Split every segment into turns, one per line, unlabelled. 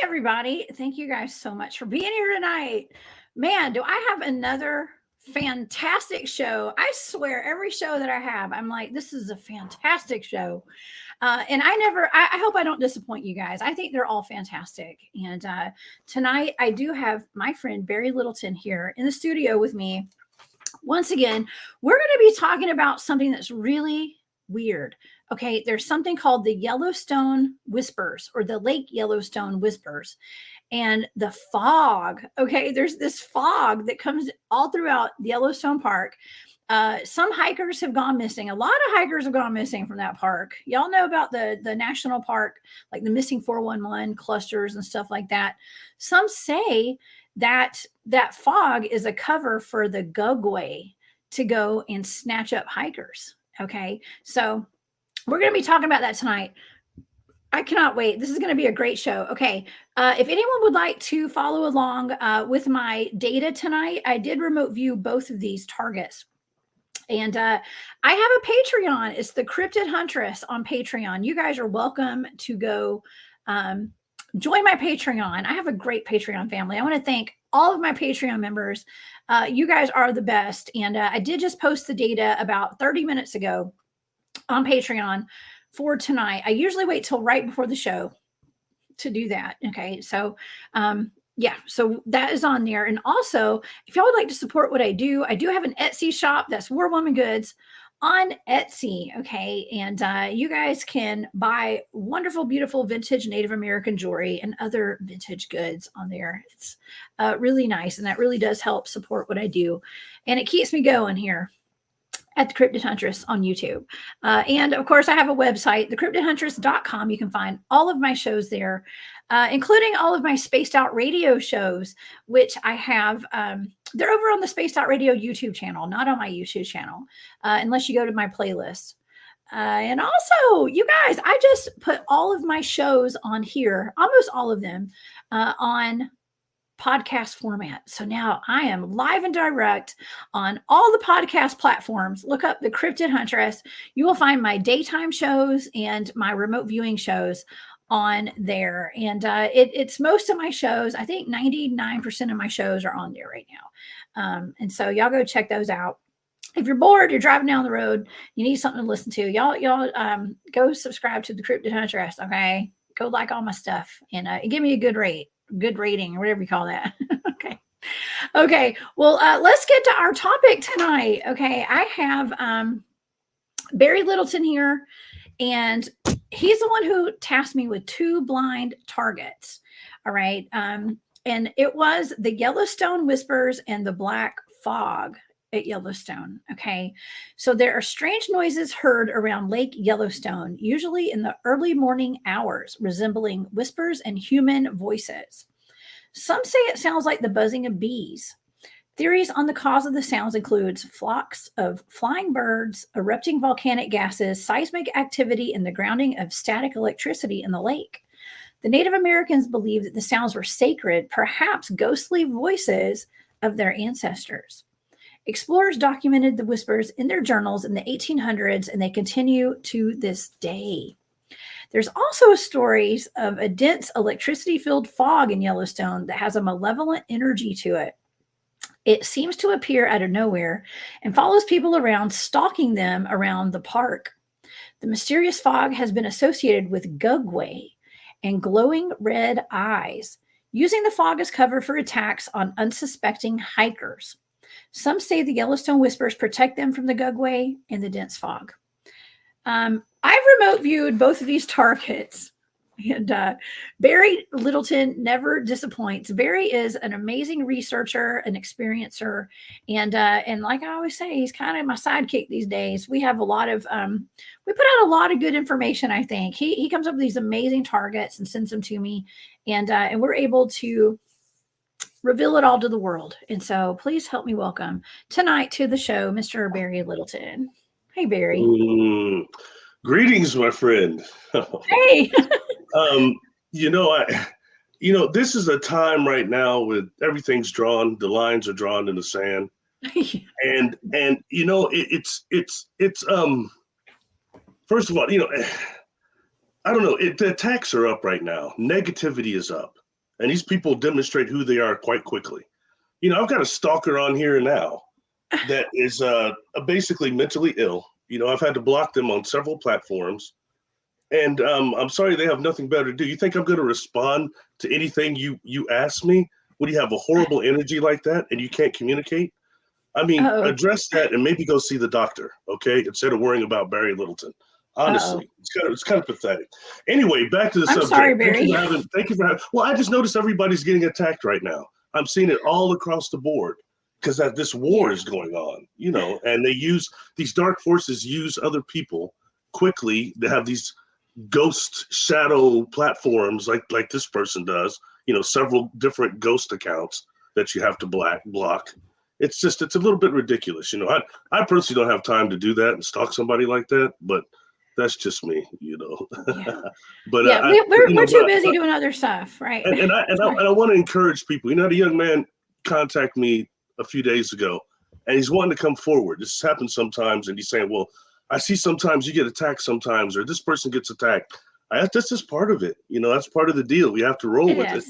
everybody. Thank you guys so much for being here tonight. Man, do I have another fantastic show. I swear, every show that I have, I'm like, this is a fantastic show. And I hope I don't disappoint you guys. I think they're all fantastic. And tonight, I do have my friend Barry Littleton here in the studio with me. Once again, we're going to be talking about something that's really weird. Okay, there's something called the Yellowstone Whispers or the Lake Yellowstone Whispers and the fog. Okay, there's this fog that comes all throughout Yellowstone Park. Some hikers have gone missing. A lot of hikers have gone missing from that park. Y'all know about the national park, like the missing 411 clusters and stuff like that. Some say that fog is a cover for the Gugwe to go and snatch up hikers. Okay, so we're going to be talking about that tonight. I cannot wait. This is going to be a great show. Okay. If anyone would like to follow along with my data tonight, I did remote view both of these targets. And I have a Patreon. It's the Cryptid Huntress on Patreon. You guys are welcome to go join my Patreon. I have a great Patreon family. I want to thank all of my Patreon members. You guys are the best. And I did just post the data about 30 minutes ago on Patreon for tonight. I usually wait till right before the show to do that. Okay. So, yeah, so that is on there. And also, if y'all would like to support what I do have an Etsy shop. That's War Woman Goods on Etsy. Okay. And you guys can buy wonderful, beautiful vintage Native American jewelry and other vintage goods on there. It's really nice. And that really does help support what I do. And it keeps me going here at the Cryptid Huntress on YouTube. And of course, I have a website, thecryptidhuntress.com. You can find all of my shows there, including all of my Spaced Out Radio shows, which I have. They're over on the Spaced Out Radio YouTube channel, not on my YouTube channel, unless you go to my playlist. And also, you guys, I just put all of my shows on here, almost all of them, on podcast format. So now I am live and direct on all the podcast platforms. Look up the Cryptid Huntress. You will find my daytime shows and my remote viewing shows on there. And it's most of my shows. I think 99% of my shows are on there right now. And so y'all go check those out. If you're bored, you're driving down the road, you need something to listen to, y'all go subscribe to the Cryptid Huntress. Okay. Go like all my stuff and give me a good rating or whatever you call that. Okay. Well, let's get to our topic tonight. Okay. I have Barry Littleton here, and he's the one who tasked me with 2 blind targets. All right. And it was the Yellowstone Whispers and the black fog at Yellowstone. Okay. So there are strange noises heard around Lake Yellowstone, usually in the early morning hours, resembling whispers and human voices. Some say it sounds like the buzzing of bees. Theories on the cause of the sounds includes flocks of flying birds, erupting volcanic gases, seismic activity, and the grounding of static electricity in the lake. The Native Americans believed that the sounds were sacred, perhaps ghostly voices of their ancestors. Explorers documented the whispers in their journals in the 1800s, and they continue to this day. There's also stories of a dense electricity-filled fog in Yellowstone that has a malevolent energy to it. It seems to appear out of nowhere and follows people around, stalking them around the park. The mysterious fog has been associated with Gugwe and glowing red eyes, using the fog as cover for attacks on unsuspecting hikers. Some say the Yellowstone Whispers protect them from the Gugwe and the dense fog. I've remote viewed both of these targets, and Barry Littleton never disappoints. Barry is an amazing researcher, an experiencer, and like I always say, he's kind of my sidekick these days. We have a lot of we put out a lot of good information. I think he comes up with these amazing targets and sends them to me, and we're able to reveal it all to the world. And so please help me welcome tonight to the show, Mr. Barry Littleton. Hey, Barry.
Greetings, my friend.
Hey.
This is a time right now with everything's drawn, the lines are drawn in the sand. and it's first of all, I don't know, the attacks are up right now. Negativity is up. and these people demonstrate who they are quite quickly. You know, I've got a stalker on here now that is basically mentally ill. You know, I've had to block them on several platforms. And I'm sorry, they have nothing better to do. You think I'm going to respond to anything you ask me? When you have a horrible energy like that and you can't communicate? I mean, address that and maybe go see the doctor, okay? Instead of worrying about Barry Littleton. Honestly, it's kind of pathetic. Anyway, back to the subject.
Sorry, Barry.
Thank you for having. Well, I just noticed everybody's getting attacked right now. I'm seeing it all across the board because this war is going on, you know, and these dark forces use other people quickly to have these ghost shadow platforms like this person does, you know, several different ghost accounts that you have to block. It's a little bit ridiculous. You know, I personally don't have time to do that and stalk somebody like that, but that's just me, you know.
Yeah.
But
we're too busy doing other stuff, right?
And I want to encourage people. You know, the young man contacted me a few days ago, and he's wanting to come forward. This happens sometimes, and he's saying, "Well, I see sometimes you get attacked sometimes, or this person gets attacked." That's just part of it. You know, that's part of the deal. We have to roll with it.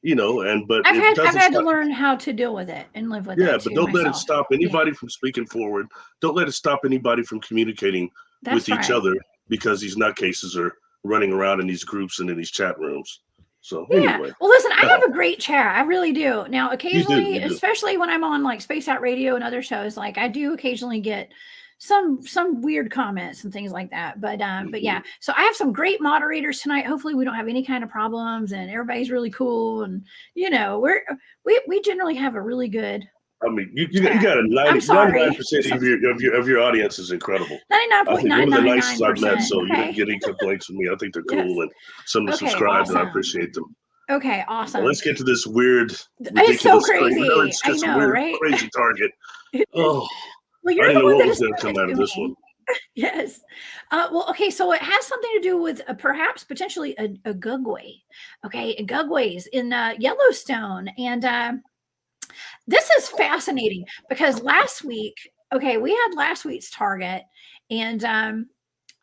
You know, I've
had to learn how to deal with it and live with it.
Yeah, but don't let it stop anybody from speaking forward. Don't let it stop anybody from communicating with each other, because these nutcases are running around in these groups and in these chat rooms. So anyway.
Well, listen, I have a great chat. I really do. Now, occasionally, especially when I'm on like Space Out Radio and other shows, like I do occasionally get some weird comments and things like that. But yeah, so I have some great moderators tonight. Hopefully we don't have any kind of problems and everybody's really cool. And you know, we generally have a really good.
I mean, you got a 99% of your audience is incredible.
99.999%.
One of the nicest I've met, so you didn't get any complaints from me. I think they're cool, and some of subscribe, and I appreciate them.
Okay, awesome.
Well, let's get to this weird,
ridiculous,
it's so
crazy.
It's just a weird, right? Crazy target. Oh,
well, you're
I didn't know what was going to come out of this one.
Yes. Well, okay. So it has something to do with perhaps potentially a Gugwe. Okay, Gugwe's in Yellowstone, and this is fascinating because last week, we had last week's target, and I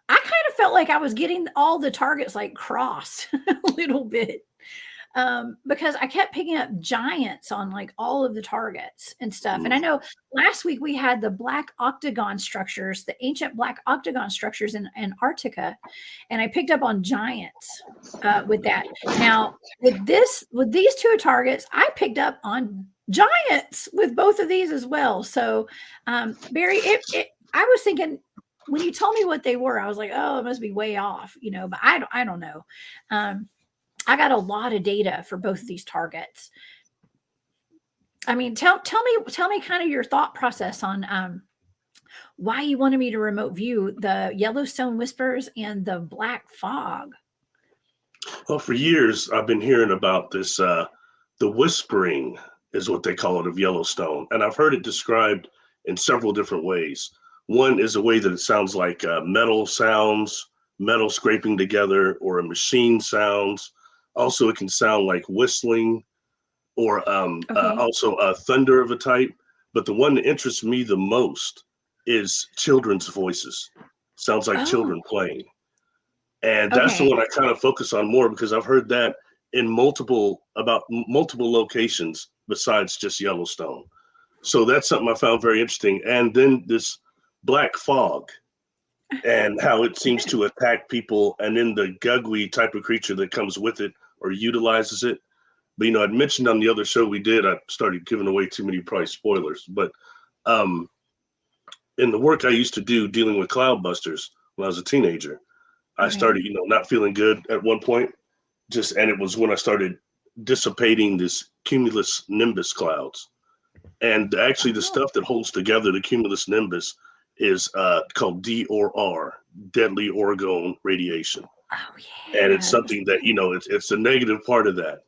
kind of felt like I was getting all the targets like crossed a little bit. Because I kept picking up giants on like all of the targets and stuff. And I know last week we had the black octagon structures, the ancient black octagon structures in Antarctica, and I picked up on giants with that. Now with these two targets, I picked up on giants with both of these as well. So Barry, I was thinking when you told me what they were, I was like, oh, it must be way off, you know, but I don't know. I got a lot of data for both of these targets. I mean, tell me kind of your thought process on why you wanted me to remote view the Yellowstone Whispers and the Black Fog.
Well, for years I've been hearing about this. The whispering is what they call it of Yellowstone, and I've heard it described in several different ways. One is a way that it sounds like metal sounds, metal scraping together, or a machine sounds. Also, it can sound like whistling or also thunder of a type. But the one that interests me the most is children's voices. Sounds like children playing. And that's the one I kind of focus on more because I've heard that in multiple locations besides just Yellowstone. So that's something I found very interesting. And then this black fog and how it seems to attack people, and then the Gugwe type of creature that comes with it or utilizes it. But, you know, I'd mentioned on the other show we did, I started giving away too many probably spoilers, but in the work I used to do dealing with cloudbusters when I was a teenager, I started, you know, not feeling good at one point, and it was when I started dissipating this cumulus nimbus clouds. And actually the stuff that holds together the cumulus nimbus is called DOR, deadly Orgone radiation.
Oh, yeah.
And it's something that, you know, it's a negative part of that.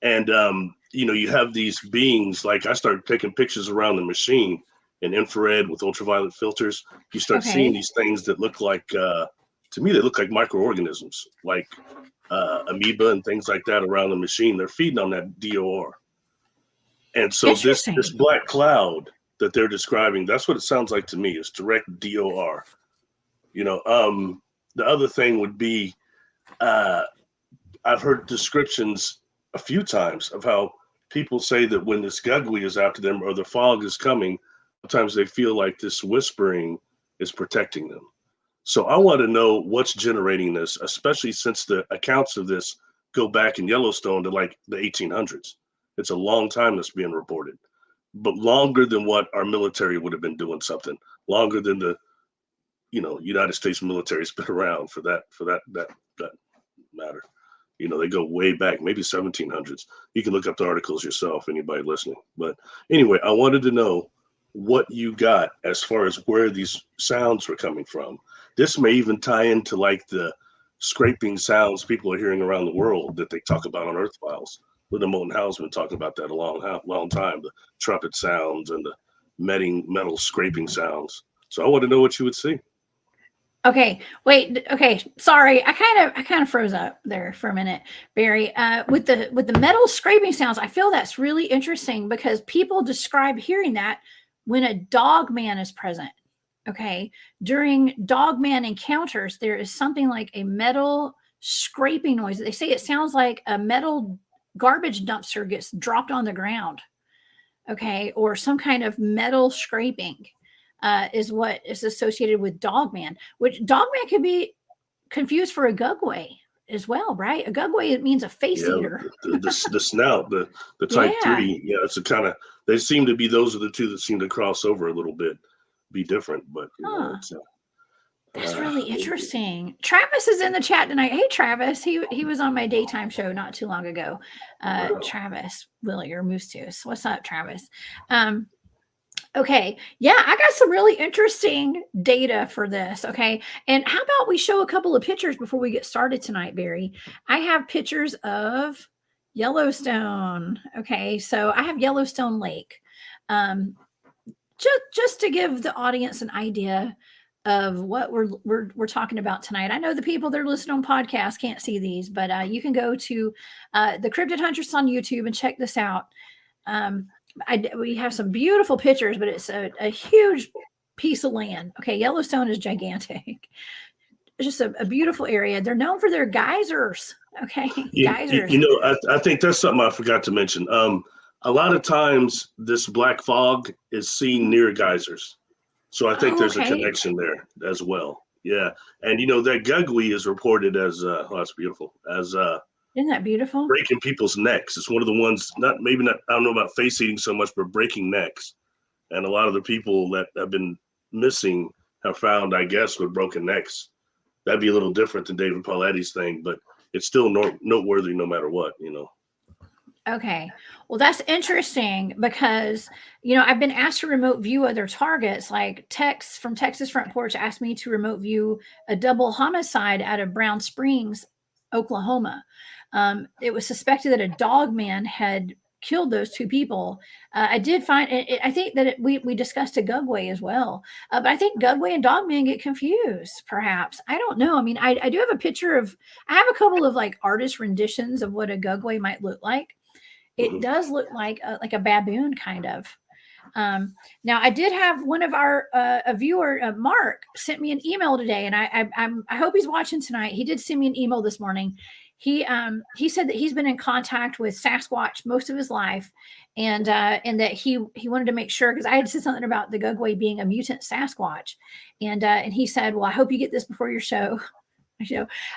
And, you know, you have these beings, like I started taking pictures around the machine in infrared with ultraviolet filters. You start seeing these things that look like, to me, they look like microorganisms, like amoeba and things like that around the machine. They're feeding on that DOR. And so this black cloud that they're describing, that's what it sounds like to me. It's direct DOR. You know, the other thing would be, I've heard descriptions a few times of how people say that when this Gugwe is after them or the fog is coming, sometimes they feel like this whispering is protecting them. So I want to know what's generating this, especially since the accounts of this go back in Yellowstone to like the 1800s. It's a long time that's being reported, but longer than what our military would have been doing something, longer than the United States military's been around for that matter. They go way back, maybe 1700s. You can look up the articles yourself, anybody listening. But anyway, I wanted to know what you got as far as where these sounds were coming from. This may even tie into like the scraping sounds people are hearing around the world that they talk about on Earth Files. Linda Moulton Howe's been talking about that a long time, the trumpet sounds and the metal scraping sounds. So I want to know what you would see.
Okay, wait. Okay, sorry. I kind of froze up there for a minute, Barry. With the metal scraping sounds, I feel that's really interesting because people describe hearing that when a dog man is present. Okay, during dog man encounters, there is something like a metal scraping noise. They say it sounds like a metal garbage dumpster gets dropped on the ground. Okay, or some kind of metal scraping. Is what is associated with dogman, which dogman could be confused for a Gugwe as well, right? A Gugwe, it means a face eater.
The snout, the type 3. Yeah, it's a kind of, they seem to be, those are the two that seem to cross over a little bit, be different, but
that's really interesting. Travis is in the chat tonight. Hey, Travis. He was on my daytime show not too long ago. Wow. Travis Willie or Moose Tooth. What's up, Travis? Okay. Yeah, I got some really interesting data for this. Okay. And how about we show a couple of pictures before we get started tonight, Barry? I have pictures of Yellowstone. Okay. So I have Yellowstone Lake. Just to give the audience an idea of what we're talking about tonight. I know the people that are listening on podcasts can't see these, but you can go to the Cryptid Huntress on YouTube and check this out. We have some beautiful pictures, but it's a huge piece of land. Okay, Yellowstone is gigantic. It's just a beautiful area. They're known for their geysers. Okay, geysers.
I think that's something I forgot to mention. A lot of times this black fog is seen near geysers. So I think there's a connection there as well. Yeah. And that Gugwe is reported as that's beautiful. As
isn't that beautiful?
Breaking people's necks. It's one of the ones, I don't know about face eating so much, but breaking necks. And a lot of the people that have been missing have found, I guess, with broken necks. That'd be a little different than David Pauletti's thing, but it's still noteworthy no matter what,
Okay. Well, that's interesting because, I've been asked to remote view other targets, like Tex from Texas Front Porch asked me to remote view a double homicide out of Brown Springs, Oklahoma. It was suspected that a dog man had killed those two people. I did find it. I think that we discussed a Gugwe as well, but I think Gugwe and dogman get confused. Perhaps, I don't know. I mean, I do have a picture of. I have a couple of like artist renditions of what a Gugwe might look like. It does look like a baboon kind of. Now I did have one of our a viewer, Mark, sent me an email today, and I hope he's watching tonight. He did send me an email this morning. He said that he's been in contact with Sasquatch most of his life, and that he wanted to make sure, because I had said something about the Gugwe being a mutant Sasquatch, and he said, well, I hope you get this before your show.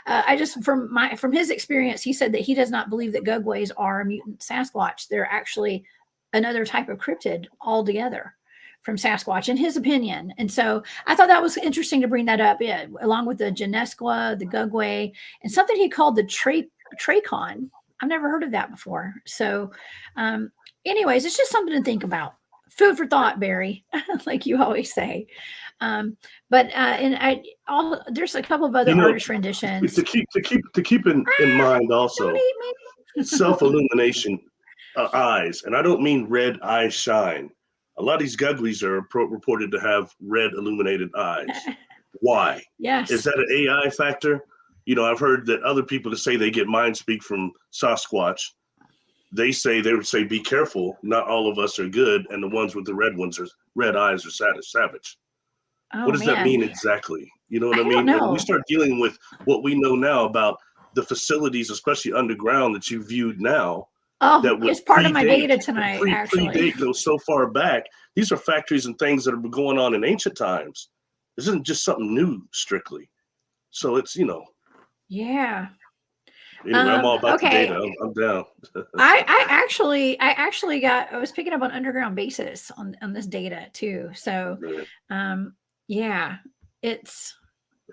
I just from his experience, he said that he does not believe that Gugwes are a mutant Sasquatch. They're actually another type of cryptid altogether from Sasquatch, in his opinion. And so I thought that was interesting to bring that up, along with the Genesqua, the Gugwe, and something he called the Tracon. I've never heard of that before. So anyways, it's just something to think about. Food for thought, Barry, like you always say. But there's a couple of other artist renditions.
To keep in mind also, self-illumination eyes, and I don't mean red eyes shine. A lot of these Gugwes are reported to have red illuminated eyes. Why?
Yes.
Is that an AI factor? I've heard that other people that say they get mind speak from Sasquatch, they would say, be careful. Not all of us are good. And the ones with the red eyes are savage. What does that mean exactly? You know what I mean? And we start dealing with what we know now about the facilities, especially underground, that you viewed now.
Oh,
That would
it's part of my data tonight, actually.
Predate goes so far back. These are factories and things that have been going on in ancient times. This isn't just something new, strictly. So it's,
Yeah.
Anyway, I'm all about the
Okay.
data. I'm down.
I was picking up on underground basis on this data too. So, yeah, it's,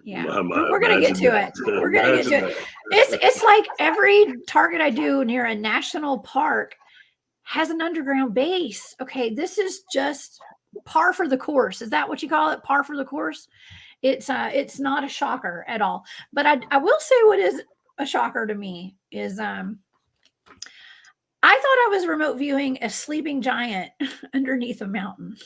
yeah, we're gonna get to it. We're gonna get to it. It's like every target I do near a national park has an underground base. Okay, this is just par for the course. Is that what you call it? Par for the course? It's not a shocker at all. But I will say what is a shocker to me is I thought I was remote viewing a sleeping giant underneath a mountain.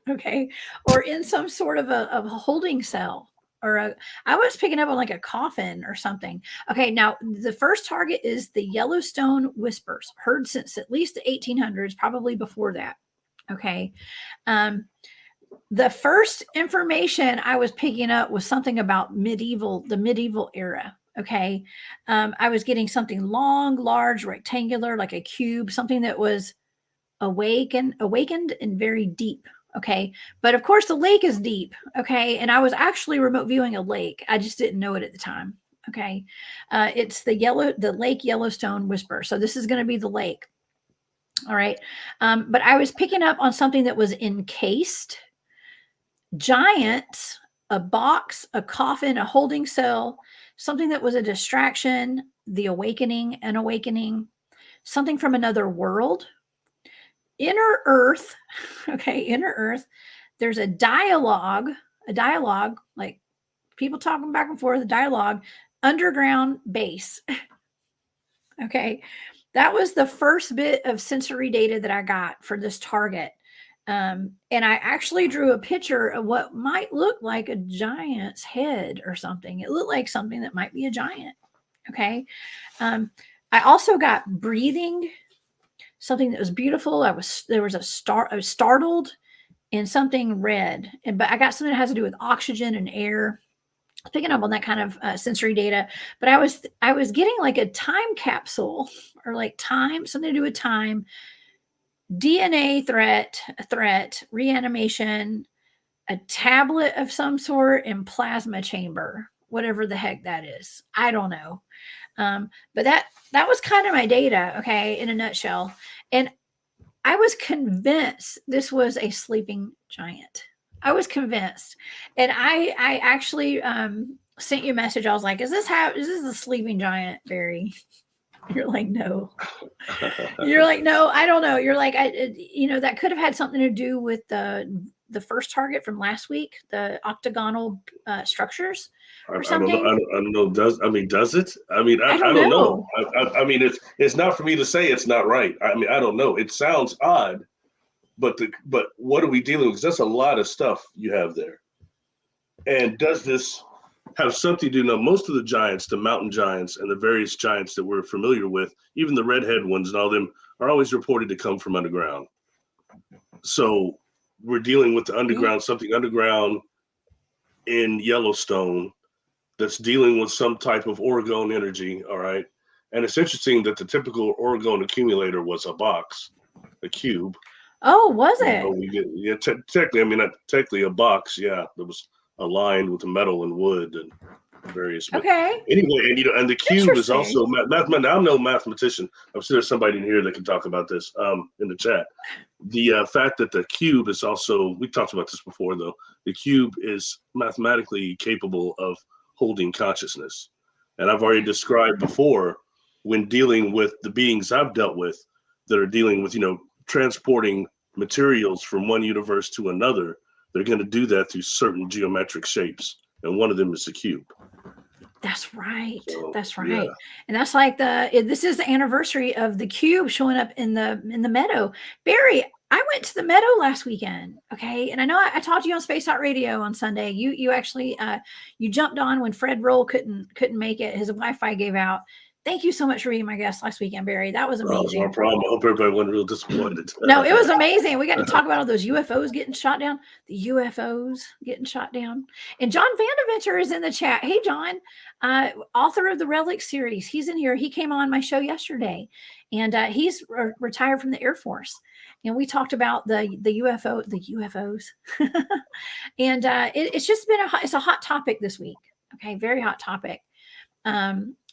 Okay, or in some sort of a holding cell. I was picking up on like a coffin or something. Okay, now the first target is the Yellowstone Whispers, heard since at least the 1800s, probably before that. Okay, the first information I was picking up was something about the medieval era. Okay, I was getting something long, large, rectangular, like a cube, something that was awakened and very deep. Okay. But of course the lake is deep. Okay. And I was actually remote viewing a lake. I just didn't know it at the time. Okay. It's the Lake Yellowstone Whisper. So this is going to be the lake. All right. But I was picking up on something that was encased, giant, a box, a coffin, a holding cell, something that was a distraction, the awakening, an awakening, something from another world. Inner Earth, okay, inner Earth, there's a dialogue, like people talking back and forth, a dialogue, underground base. Okay, that was the first bit of sensory data that I got for this target. And I actually drew a picture of what might look like a giant's head or something. It looked like something that might be a giant. Okay. I also got breathing, something that was beautiful. I was startled, and something red. But I got something that has to do with oxygen and air. Picking up on that kind of sensory data. But I was getting like a time capsule, or like time, something to do with time, DNA threat, reanimation, a tablet of some sort, and plasma chamber, whatever the heck that is. I don't know. But that was kind of my data, okay, in a nutshell. And I was convinced this was a sleeping giant. I was convinced. And I actually sent you a message. I was like, is this a sleeping giant, Barry? You're like, no. You're like, no, I don't know. You're like, that could have had something to do with the first target from last week, the octagonal structures or something.
I don't know. Does it? I mean, I don't know. I mean, it's not for me to say it's not right. I mean, I don't know. It sounds odd, but what are we dealing with? Because that's a lot of stuff you have there. And does this have something to do? Now, most of the giants, the mountain giants, and the various giants that we're familiar with, even the redhead ones and all them, are always reported to come from underground. So we're dealing with the underground, something underground in Yellowstone that's dealing with some type of Orgone energy. All right. And it's interesting that the typical Orgone accumulator was a box, a cube.
Oh, was it?
Technically, I mean, not technically a box. Yeah. That was aligned with the metal and wood and various.
Okay.
Anyway, and the cube is also mathematician. I'm no mathematician. I'm sure there's somebody in here that can talk about this in the chat. The fact that the cube is also, we talked about this before though, the cube is mathematically capable of holding consciousness. And I've already described before, when dealing with the beings I've dealt with that are dealing with, transporting materials from one universe to another, they're going to do that through certain geometric shapes. And one of them is the cube.
That's right.
So,
that's right.
Yeah.
And that's like this is the anniversary of the cube showing up in the meadow. Barry, I went to the meadow last weekend. Okay. And I know I talked to you on Space Out Radio on Sunday. You actually you jumped on when Fred Roll couldn't make it. His Wi-Fi gave out. Thank you so much for being my guest last weekend, Barry. That was
Oh, it was
amazing.
no problem. I hope everybody wasn't real disappointed.
No, it was amazing. We got to talk about all those UFOs getting shot down, the UFOs getting shot down. And John Vanderventure is in the chat. Hey, John, author of the Relic series. He's in here. He came on my show yesterday, and he's retired from the Air Force. And we talked about the UFOs. And it's just been it's a hot topic this week. Okay, very hot topic.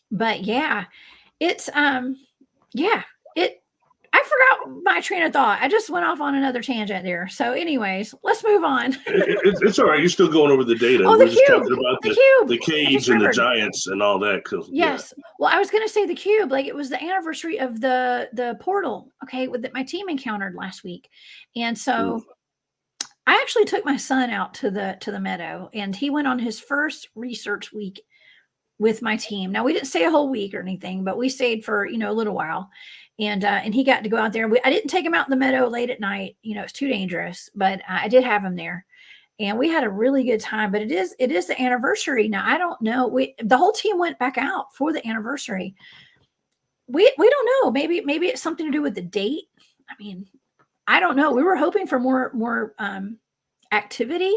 But yeah, it's I forgot my train of thought. I just went off on another tangent there. So anyways, let's move on.
It's all right. You're still going over the data.
Oh,
We're
the
just
cube.
talking about
The cube.
the cage and the giants and all that.
Yes. Yeah. Well, I was going to say the cube, like it was the anniversary of the portal, okay, that my team encountered last week. And so I actually took my son out to the meadow, and he went on his first research week with my team. Now, we didn't stay a whole week or anything, but we stayed for, a little while. And he got to go out there. I didn't take him out in the meadow late at night. It's too dangerous, but I did have him there, and we had a really good time. But it is the anniversary. Now, I don't know. The whole team went back out for the anniversary. We don't know. Maybe it's something to do with the date. I mean, I don't know. We were hoping for more activity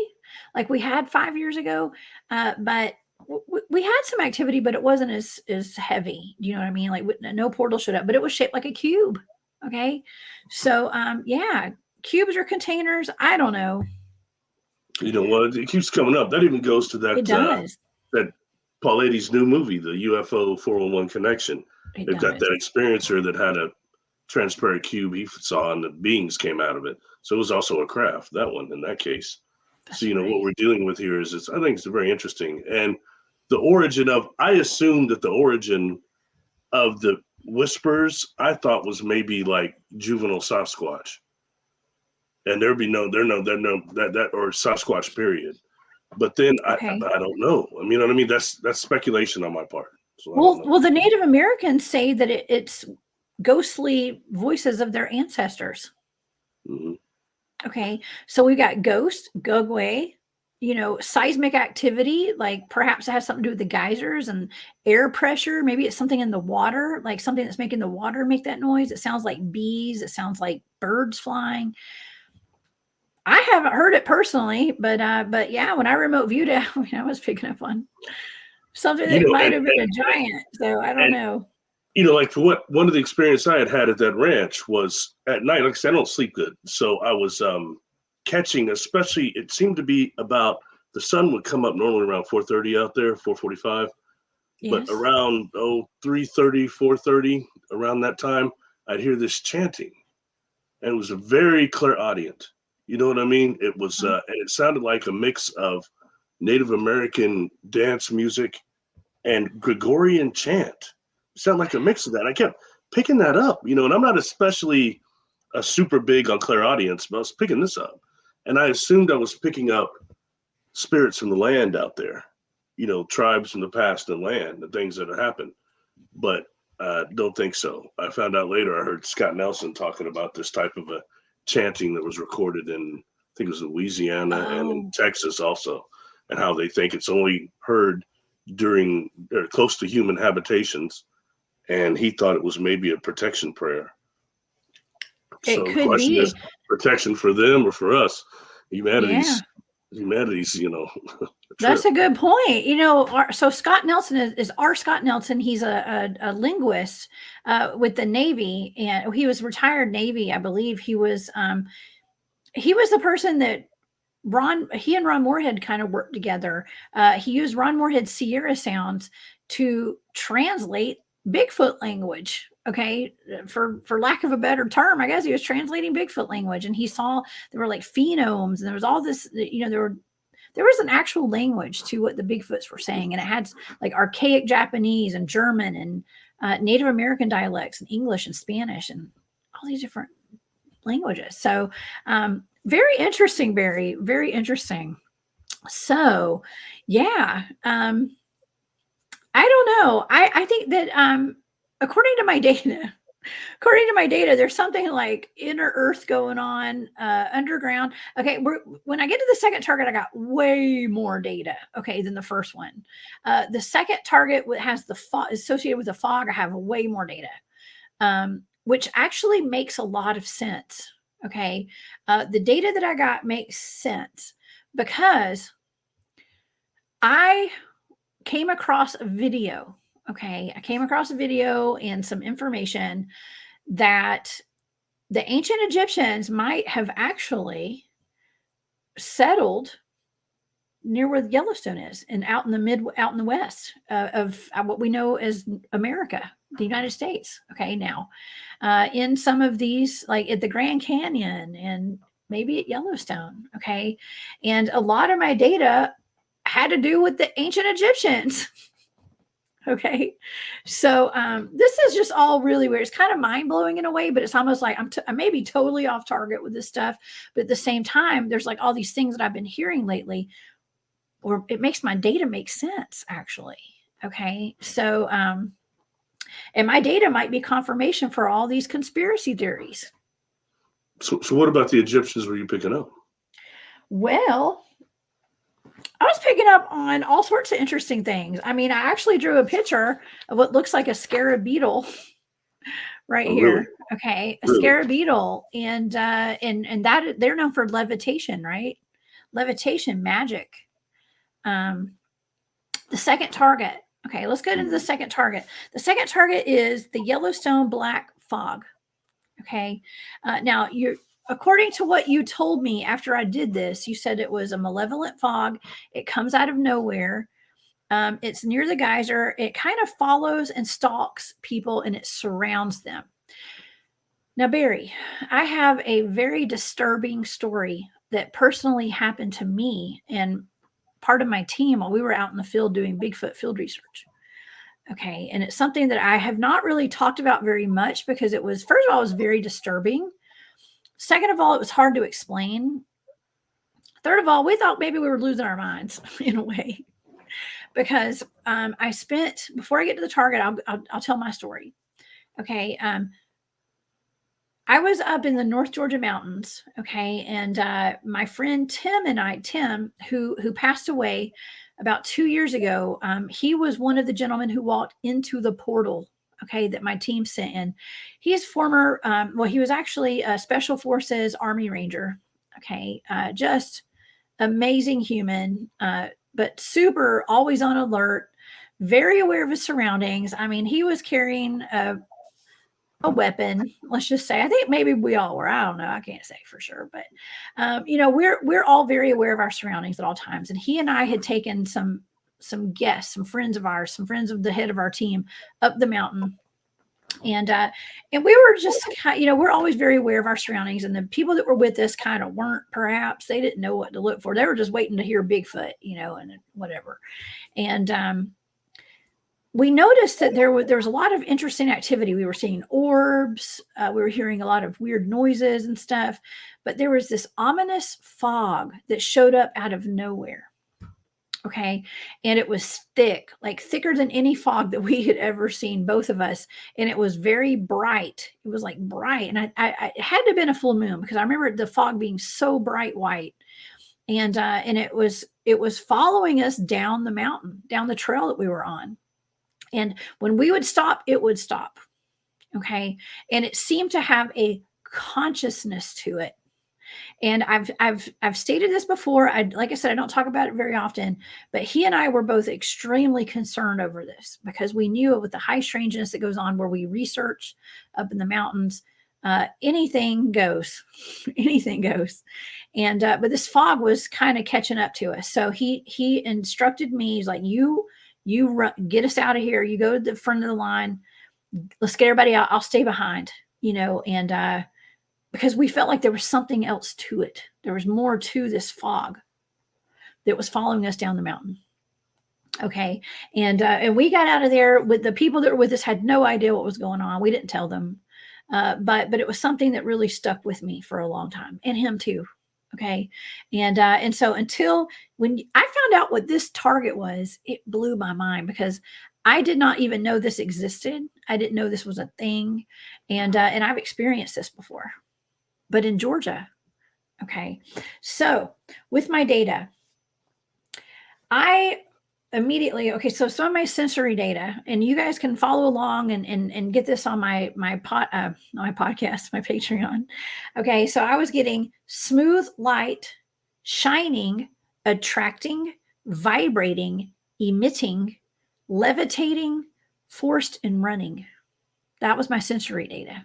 like we had 5 years ago, but we had some activity, but it wasn't as heavy. You know what I mean? Like no portal showed up, but it was shaped like a cube. Okay. So, yeah, cubes or containers. I don't know.
It keeps coming up. That even goes to that.
It does.
That Paul Eadie's new movie, the UFO 411 Connection. They've got that experiencer that had a transparent cube he saw, and the beings came out of it. So it was also a craft, that one, in that case. That's so, what we're dealing with here is, I think it's very interesting. And the origin I assumed that the origin of the whispers, I thought was maybe like juvenile Sasquatch. And there'd be that or Sasquatch period. But then I don't know. I mean, you know what I mean? That's speculation on my part. So
well, the Native Americans say that it's ghostly voices of their ancestors. Mm-hmm. Okay, so we got ghost, Gugwe, seismic activity, like perhaps it has something to do with the geysers and air pressure. Maybe it's something in the water, like something that's making the water make that noise. It sounds like bees. It sounds like birds flying. I haven't heard it personally, but yeah, when I remote viewed it, I was picking up on something that might have been a giant. So I don't know.
Like for one of the experience I had at that ranch was at night. Like I said, I don't sleep good. So I was catching, especially, it seemed to be about, the sun would come up normally around 4:30 out there, 4:45. Yes. But around 3:30, 4:30, around that time, I'd hear this chanting. And it was a very clairaudient. You know what I mean? It was, and it sounded like a mix of Native American dance music and Gregorian chant. Sound like a mix of that. I kept picking that up, and I'm not especially super big on clairaudience, but I was picking this up, and I assumed I was picking up spirits from the land out there, tribes from the past and land, the things that have happened, but don't think so. I found out later, I heard Scott Nelson talking about this type of a chanting that was recorded in, I think it was Louisiana and in Texas also, and how they think it's only heard during or close to human habitations. And he thought it was maybe a protection prayer.
So the question is,
protection for them or for us? Humanity's,
That's a good point. So Scott Nelson is our Scott Nelson. He's a linguist with the Navy, and he was retired Navy, I believe. He was the person that he and Ron Moorhead kind of worked together. He used Ron Moorhead's Sierra sounds to translate Bigfoot language. Okay, for lack of a better term, I guess he was translating Bigfoot language, and he saw there were like phenomes, and there was all this. There was an actual language to what the Bigfoots were saying, and it had like archaic Japanese and German and Native American dialects and English and Spanish and all these different languages. So very interesting, Barry. Very interesting. So yeah. I don't know. I think that according to my data, According to my data, there's something like inner Earth going on, underground. Okay, when I get to the second target, I got way more data. Okay, than the first one. The second target has the fog associated with the fog. I have way more data, which actually makes a lot of sense. Okay, the data that I got makes sense because I came across a video. Okay, I came across a video and some information that the ancient Egyptians might have actually settled near where Yellowstone is and out in the west of what we know as America, the United States. Okay, now in some of these, like at the Grand Canyon and maybe at Yellowstone. Okay, and a lot of my data had to do with the ancient Egyptians. Okay. So this is just all really weird. It's kind of mind blowing in a way, but it's almost like I may be totally off target with this stuff. But at the same time, there's like all these things that I've been hearing lately, or it makes my data make sense, actually. Okay. So, and my data might be confirmation for all these conspiracy theories.
So what about the Egyptians were you picking up?
Well, I was picking up on all sorts of interesting things. I mean, I actually drew a picture of what looks like a scarab beetle right here.
Really?
Okay, a
Really?
scarab beetle, and that they're known for levitation, right? Levitation magic. The second target. Okay, let's go into the second target. The second target is the Yellowstone black fog. Okay, now you're according to what you told me after I did this, you said it was a malevolent fog. It comes out of nowhere. It's near the geyser. It kind of follows and stalks people and it surrounds them. Now, Barry, I have a very disturbing story that personally happened to me and part of my team while we were out in the field doing Bigfoot field research. Okay. And it's something that I have not really talked about very much because it was, first of all, it was very disturbing. Second of all, it was hard to explain. Third of all, we thought maybe we were losing our minds in a way because I spent, before I get to the target, I'll tell my story. Okay. I was up in the North Georgia mountains. Okay. And my friend Tim, who passed away about 2 years ago, he was one of the gentlemen who walked into the portal. Okay, that my team sent in. He's former, he was actually a Special Forces Army Ranger. Okay, just amazing human, but super always on alert, very aware of his surroundings. I mean, he was carrying a weapon. Let's just say, I think maybe we all were. I don't know. I can't say for sure, but we're all very aware of our surroundings at all times. And he and I had taken some guests, some friends of ours, some friends of the head of our team up the mountain. And we were just, we're always very aware of our surroundings. And the people that were with us kind of weren't, perhaps they didn't know what to look for. They were just waiting to hear Bigfoot, and whatever. And we noticed that there was a lot of interesting activity. We were seeing orbs. We were hearing a lot of weird noises and stuff. But there was this ominous fog that showed up out of nowhere. Okay. And it was thick, like thicker than any fog that we had ever seen, both of us. And it was very bright. It was like bright. And I it had to have been a full moon because I remember the fog being so bright white. And it was following us down the mountain, down the trail that we were on. And when we would stop, it would stop. Okay. And it seemed to have a consciousness to it. And I've stated this before. Like I said, I don't talk about it very often, but he and I were both extremely concerned over this because we knew with the high strangeness that goes on where we research up in the mountains, anything goes, anything goes. And, but this fog was kind of catching up to us. So he instructed me, he's like, you run, get us out of here. You go to the front of the line. Let's get everybody out. I'll stay behind, and, because we felt like there was something else to it. There was more to this fog that was following us down the mountain. Okay. And we got out of there with the people that were with us had no idea what was going on. We didn't tell them. But it was something that really stuck with me for a long time, and him too. Okay. And so until when I found out what this target was, it blew my mind because I did not even know this existed. I didn't know this was a thing. And I've experienced this before, but in Georgia. Okay. So with my data, I immediately, okay, so some of my sensory data, and you guys can follow along and get this on my podcast, my Patreon. Okay, so I was getting smooth light, shining, attracting, vibrating, emitting, levitating, forced, and running. That was my sensory data.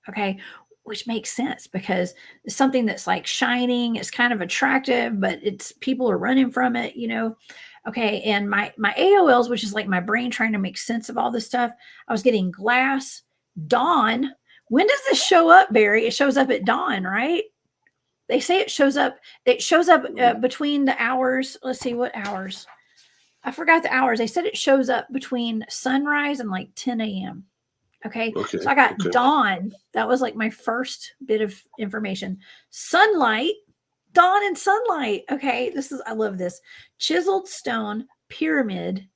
Okay, which makes sense because it's something that's like shining, it's kind of attractive, but it's people are running from it, you know. Okay, and my AOLs, which is like my brain trying to make sense of all this stuff, I was getting glass, dawn. When does this show up, Barry? It shows up at dawn, right? They say it shows up. It shows up between the hours. Let's see what hours. I forgot the hours. They said it shows up between sunrise and like 10 a.m. Okay. So I got dawn. That was like my first bit of information. Sunlight, dawn and sunlight. Okay. I love this. Chiseled stone, pyramid,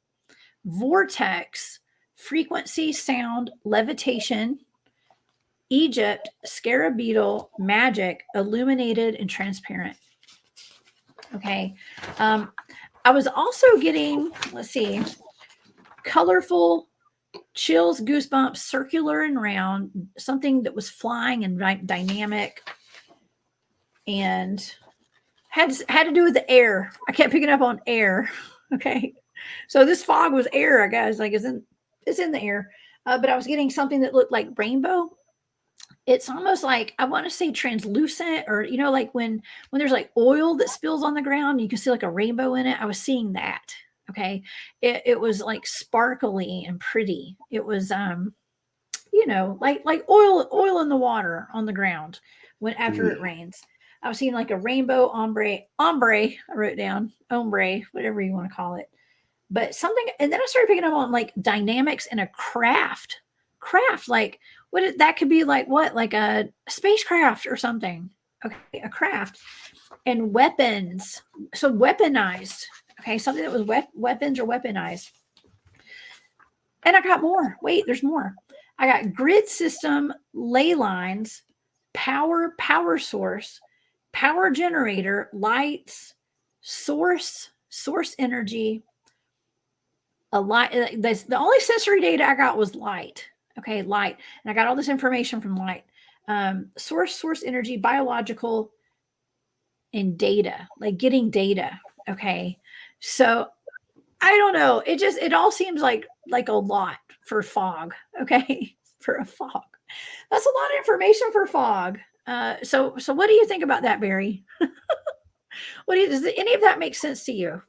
vortex, frequency, sound, levitation, Egypt, scarab beetle, magic, illuminated and transparent. Okay. I was also getting, let's see, colorful, chills, goosebumps, circular and round, something that was flying and dynamic, and had to do with the air. I kept picking up on air. Okay, so this fog was air, I guess. Like it's in the air, but I was getting something that looked like rainbow. It's almost like, I want to say translucent, or you know, like when there's like oil that spills on the ground, you can see like a rainbow in it. I was seeing that. Okay. It was like sparkly and pretty. It was, you know, like oil in the water on the ground when after it rains. I was seeing like a rainbow ombre, I wrote down ombre, whatever you want to call it, but something. And then I started picking up on like dynamics in a craft, like that could be like what, like a spacecraft or something. Okay. A craft and weapons. So weaponized. Okay, something that was weapons or weaponized. And I got more. Wait, there's more. I got grid system, ley lines, power source, power generator, lights, source energy. A light. That's the only sensory data I got was light. Okay, light. And I got all this information from light. Source energy, biological, and data, like getting data. Okay. So I don't know. It all seems like a lot for fog. Okay. For a fog. That's a lot of information for fog. So what do you think about that, Barry? Does any of that make sense to you?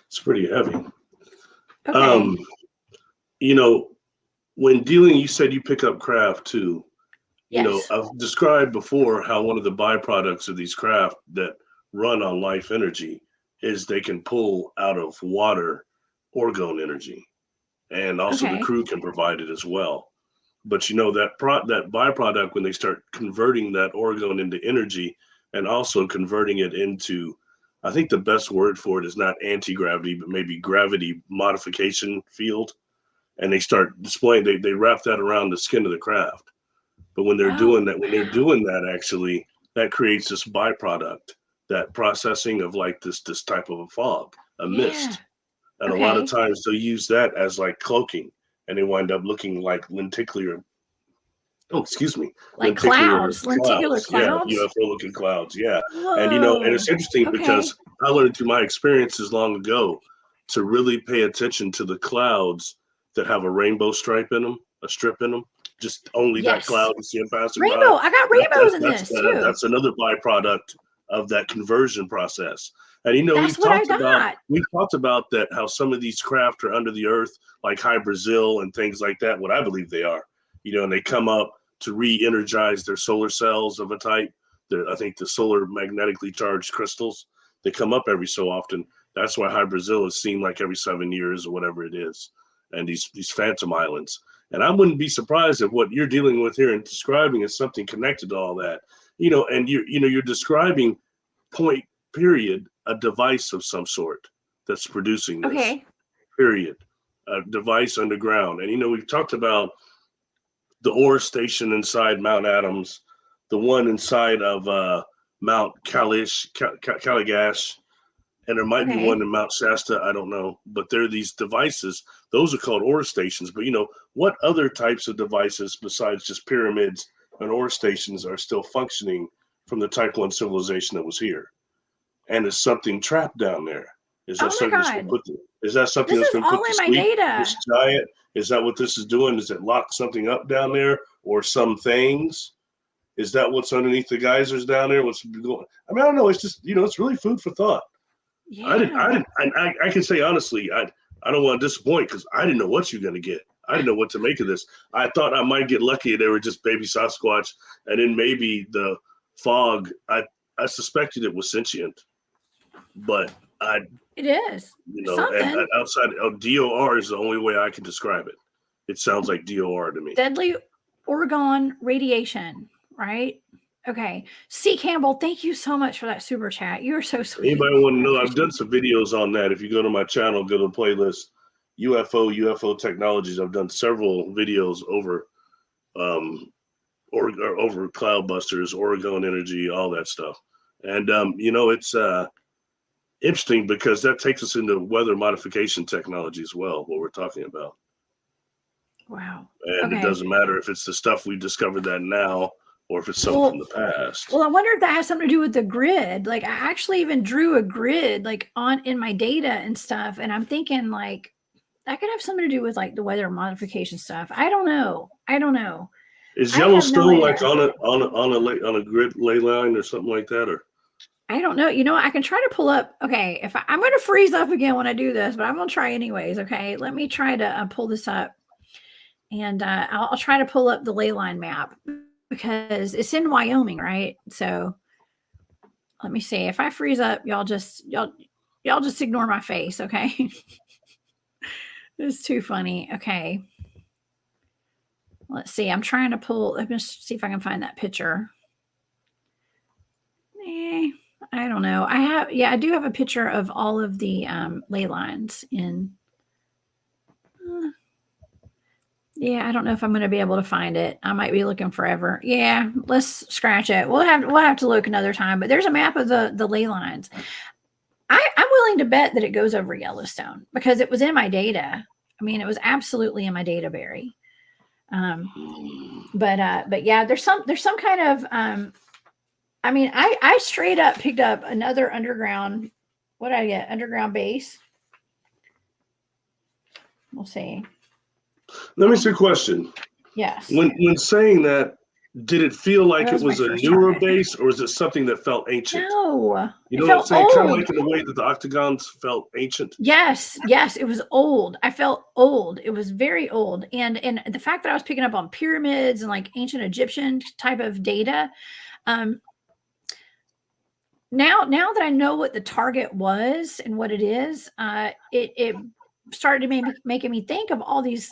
It's pretty heavy.
Okay.
You know, when dealing, you said you pick up craft too. You know, I've described before how one of the byproducts of these craft that run on life energy is they can pull out of water Orgone energy, and also the crew can provide it as well. But you know, that byproduct, when they start converting that Orgone into energy and also converting it into, I think the best word for it is not anti-gravity, but maybe gravity modification field, and they start displaying, they wrap that around the skin of the craft. But when they're doing that, actually, that creates this byproduct, that processing of like this type of a fog, a mist. And a lot of times they'll use that as like cloaking, and they wind up looking like lenticular. Oh, excuse me.
Like lenticular clouds.
Yeah, UFO-looking clouds. Yeah. Whoa. And you know, and it's interesting because I learned through my experiences long ago to really pay attention to the clouds that have a rainbow stripe in them, a strip in them. Just only that cloud you see it passing by.
Rainbow. I got rainbows in this too.
That's another byproduct of that conversion process. And you know, we've talked about that, how some of these craft are under the earth, like High Brazil and things like that. What I believe they are, you know, and they come up to re-energize their solar cells of a type. I think the solar magnetically charged crystals, they come up every so often. That's why High Brazil is seen like every 7 years or whatever it is. And these phantom islands. And I wouldn't be surprised if what you're dealing with here and describing is something connected to all that, you know, and you're describing a device of some sort that's producing this. period. A device underground. And, we've talked about the ore station inside Mount Adams, the one inside of Mount Caligash, and there might be one in Mount Shasta. I don't know. But there are these devices. Those are called ore stations. But, what other types of devices besides just pyramids and ore stations are still functioning from the Type 1 civilization that was here? And is something trapped down there? Is that something that's going to is that something that's going to put to sleep this giant? Is that what this is doing? Does it lock something up down there, or some things? Is that what's underneath the geysers down there? What's going? I mean, I don't know. It's just it's really food for thought. Yeah. I can say honestly, I don't want to disappoint because I didn't know what you're going to get. I didn't know what to make of this. I thought I might get lucky and they were just baby Sasquatch, and then maybe the fog. I suspected it was sentient, but
it is.
And outside of DOR is the only way I can describe it. It sounds like DOR to me.
Deadly Orgone radiation, right? Okay. C. Campbell, thank you so much for that super chat. You're so sweet.
Anybody want to know? I've done some videos on that. If you go to my channel, go to the playlist, UFO Technologies. I've done several videos over over cloudbusters, Orgone energy, all that stuff. And it's interesting because that takes us into weather modification technology as well, what we're talking about.
Wow.
And it doesn't matter if it's the stuff we discovered that now or if it's something from the past.
Well, I wonder if that has something to do with the grid. Like, I actually even drew a grid like in my data and stuff. And I'm thinking like that could have something to do with like the weather modification stuff. I don't know.
Is Yellowstone like on a grid ley line or something like that, or?
I don't know. I can try to pull up. Okay, if I'm going to freeze up again when I do this, but I'm going to try anyways. Okay, let me try to pull this up, and I'll try to pull up the ley line map because it's in Wyoming, right? So let me see. If I freeze up, y'all just ignore my face, okay? It's too funny. Okay, let's see. I'm trying to pull. Let me see if I can find that picture. I don't know. I do have a picture of all of the ley lines in. I don't know if I'm going to be able to find it. I might be looking forever. Yeah, let's scratch it. We'll have to look another time. But there's a map of the ley lines. I'm willing to bet that it goes over Yellowstone because it was in my data. I mean, it was absolutely in my data, Barry. But yeah, there's some kind of. I mean, I straight up picked up another underground. What did I get? Underground base. We'll see.
Let me ask you a question.
Yes.
When saying that, did it feel like it was a newer base, or is it something that felt ancient?
No.
You know what I'm saying? Kind of like in the way that the octagons felt ancient.
Yes, it was old. I felt old. It was very old. And the fact that I was picking up on pyramids and like ancient Egyptian type of data, now that I know what the target was and what it is, it started making me think of all these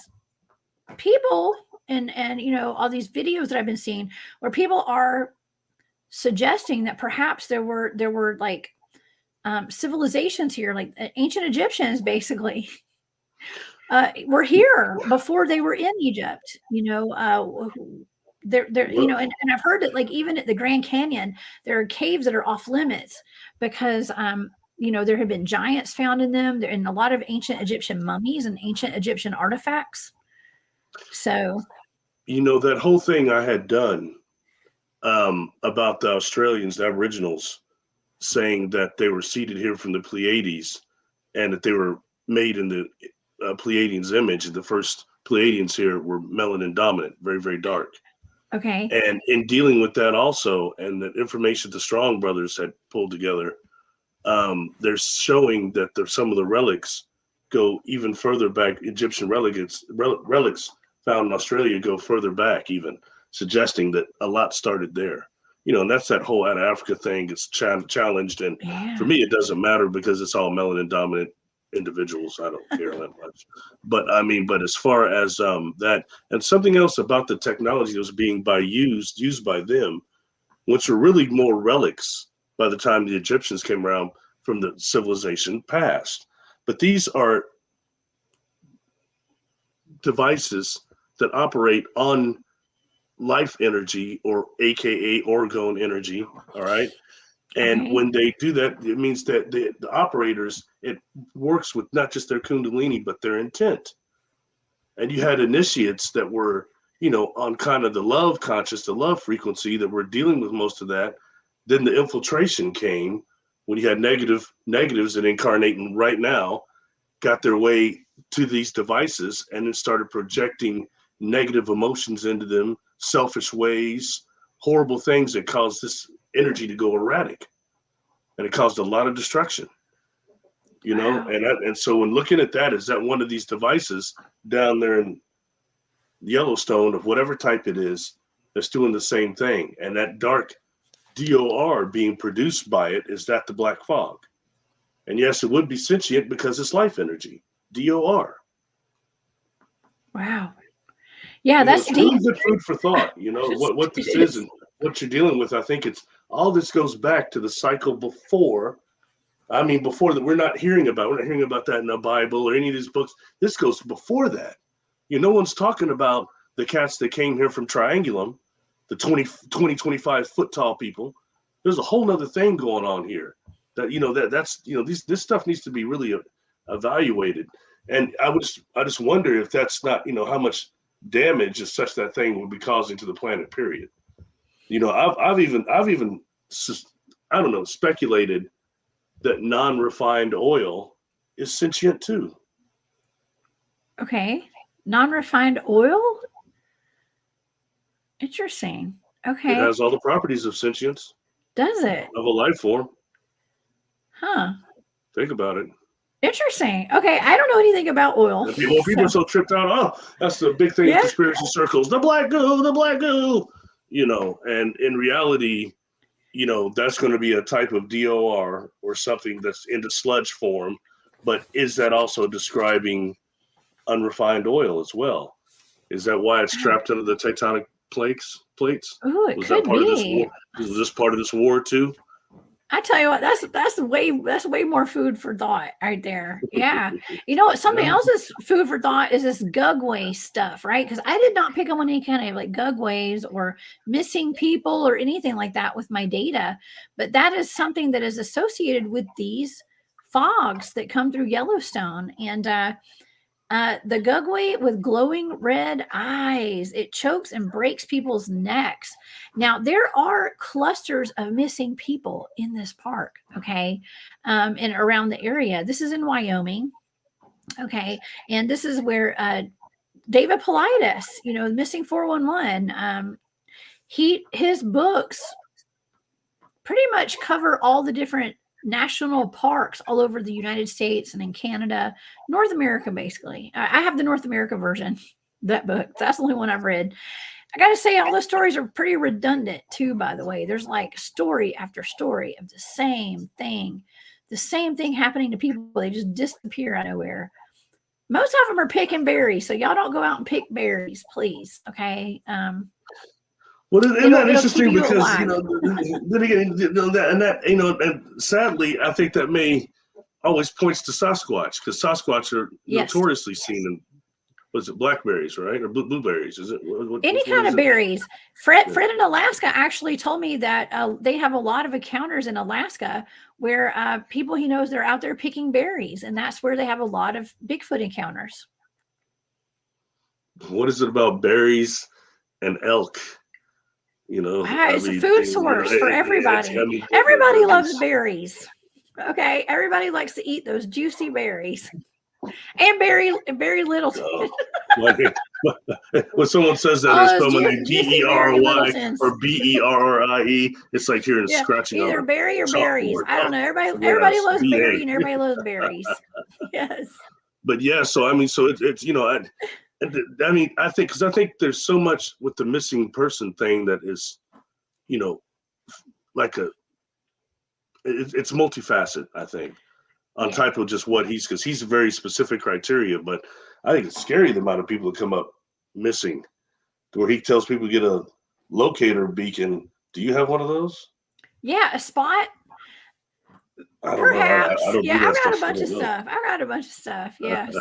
people and all these videos that I've been seeing where people are suggesting that perhaps there were like civilizations here, like ancient Egyptians basically were here before they were in Egypt. There, and I've heard that like even at the Grand Canyon, there are caves that are off limits because there have been giants found in them. There and a lot of ancient Egyptian mummies and ancient Egyptian artifacts. So,
that whole thing I had done about the Australians, the Aboriginals, saying that they were seeded here from the Pleiades and that they were made in the Pleiadians' image. The first Pleiadians here were melanin dominant, very, very dark.
Okay.
And in dealing with that also, and the information the Strong brothers had pulled together, they're showing that some of the relics go even further back. Egyptian relics found in Australia go further back, even suggesting that a lot started there. And that's that whole out of Africa thing. It's challenged, and for me, it doesn't matter because it's all melanin dominant individuals. I don't care that much. But as far as that, and something else about the technology that was being used by them, which were really more relics by the time the Egyptians came around from the civilization past. But these are devices that operate on life energy, or AKA Orgone energy. All right. And
Okay.
when they do that, it means that the operators, it works with not just their Kundalini, but their intent. And you had initiates that were, on kind of the love conscious, the love frequency, that were dealing with most of that. Then the infiltration came when you had negatives that incarnating right now got their way to these devices, and it started projecting negative emotions into them, selfish ways, horrible things that caused this energy to go erratic, and it caused a lot of destruction.
Wow.
And so when looking at that, is that one of these devices down there in Yellowstone of whatever type it is that's doing the same thing, and that dark DOR being produced by it, is that the black fog? And yes, it would be sentient because it's life energy, DOR.
Wow. Yeah, that's
It's
deep.
really good food for thought. What this is and what you're dealing with. I think it's all this goes back to the cycle before. Before that, we're not hearing about that in the Bible or any of these books. This goes before that. No one's talking about the cats that came here from Triangulum, the 20, 25 foot tall people. There's a whole nother thing going on here this stuff needs to be really evaluated. And I just wonder if that's not, how much damage as such that thing would be causing to the planet, period. I've even I don't know, speculated that non-refined oil is sentient too.
Okay. Non-refined oil? Interesting. Okay.
It has all the properties of sentience.
Does it?
Of a life form.
Huh.
Think about it.
Interesting. Okay. I don't know anything about oil.
People are so tripped out. Oh, that's the big thing in conspiracy circles. The black goo. And in reality, that's going to be a type of DOR or something that's into sludge form. But is that also describing unrefined oil as well? Is that why it's trapped under the tectonic plates?
Oh, it
Was
could
that part
be.
of this war? Was this part of this war too?
I tell you what, that's way more food for thought right there. Yeah. Something else is food for thought is this Gugwe stuff, right? Because I did not pick up on any kind of like Gugways or missing people or anything like that with my data. But that is something that is associated with these fogs that come through Yellowstone. And the Gugwe with glowing red eyes, it chokes and breaks people's necks. Now, there are clusters of missing people in this park, okay, and around the area. This is in Wyoming, okay, and this is where David Paulides, missing 411, his books pretty much cover all the different national parks all over the United States and in Canada, North America, basically. I have the North America version, that book. That's the only one I've read. I got to say, all the stories are pretty redundant too, by the way. There's like story after story of the same thing happening to people. They just disappear out of nowhere. Most of them are picking berries, so y'all don't go out and pick berries, please. Okay.
Well, isn't that interesting? Because and sadly, I think that may always points to Sasquatch, because Sasquatch are notoriously seen in, was it blackberries, right, or blueberries? Is it
any kind of berries? Fred in Alaska actually told me that they have a lot of encounters in Alaska where people he knows they're out there picking berries, and that's where they have a lot of Bigfoot encounters.
What is it about berries and elk?
It's a food source for everybody. Everybody loves berries. Okay, everybody likes to eat those juicy berries. And Barry Littleton.
When someone says that, it's spelled B-E-R-Y or B-E-R-R-I-E. It's like hearing scratching.
Either Barry or berries. I don't know. Everybody loves berry and everybody loves berries. Yes.
But so it's I think there's so much with the missing person thing that is, it's multifaceted, I think, on type of just what because he's a very specific criteria. But I think it's scary the amount of people that come up missing, where he tells people to get a locator beacon. Do you have one of those?
Yeah, a spot.
I don't know. I
Perhaps.
don't
Yeah,
do that
I've got
stuff.
a
So I
bunch of
don't know.
stuff. I've got a bunch of stuff. Yes.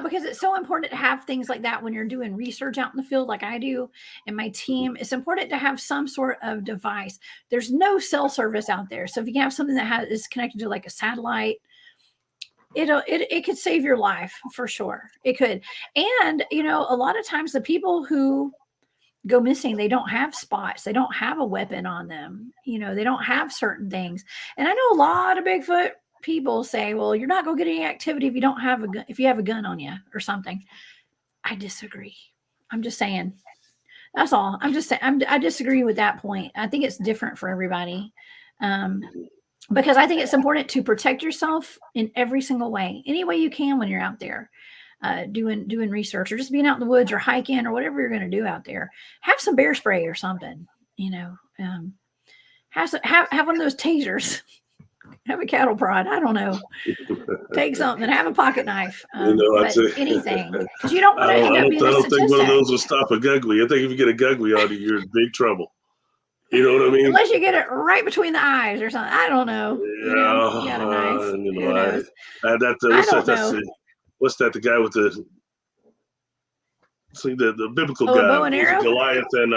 Because it's so important to have things like that when you're doing research out in the field, like I do, and my team. It's important to have some sort of device. There's no cell service out there. So if you can have something that is connected to like a satellite, it could save your life for sure. It could. And, a lot of times the people who go missing, they don't have spots, they don't have a weapon on them, they don't have certain things. And I know a lot of Bigfoot people say, well, you're not going to get any activity if you don't have a gun, if you have a gun on you or something. I disagree. I'm just saying, that's all. I'm just saying, I disagree with that point. I think it's different for everybody, because I think it's important to protect yourself in every single way, any way you can when you're out there. Doing research or just being out in the woods or hiking or whatever you're going to do out there. Have some bear spray or something, have one of those tasers, have a cattle prod. I don't know. Take something, have a pocket knife,
I'd
but
say
anything, because you don't want to end up being
I
a
don't think one of
statistic.
those will stop a Gugwe. I think if you get a Gugwe out of you, you're in big trouble. You know what I mean?
Unless you get it right between the eyes or something. I don't know.
Yeah,
You got a knife. Who knows?
what's
I don't
that?
know.
What's that? The guy with the the biblical
A
guy,
bow and
was it
arrow.
Goliath and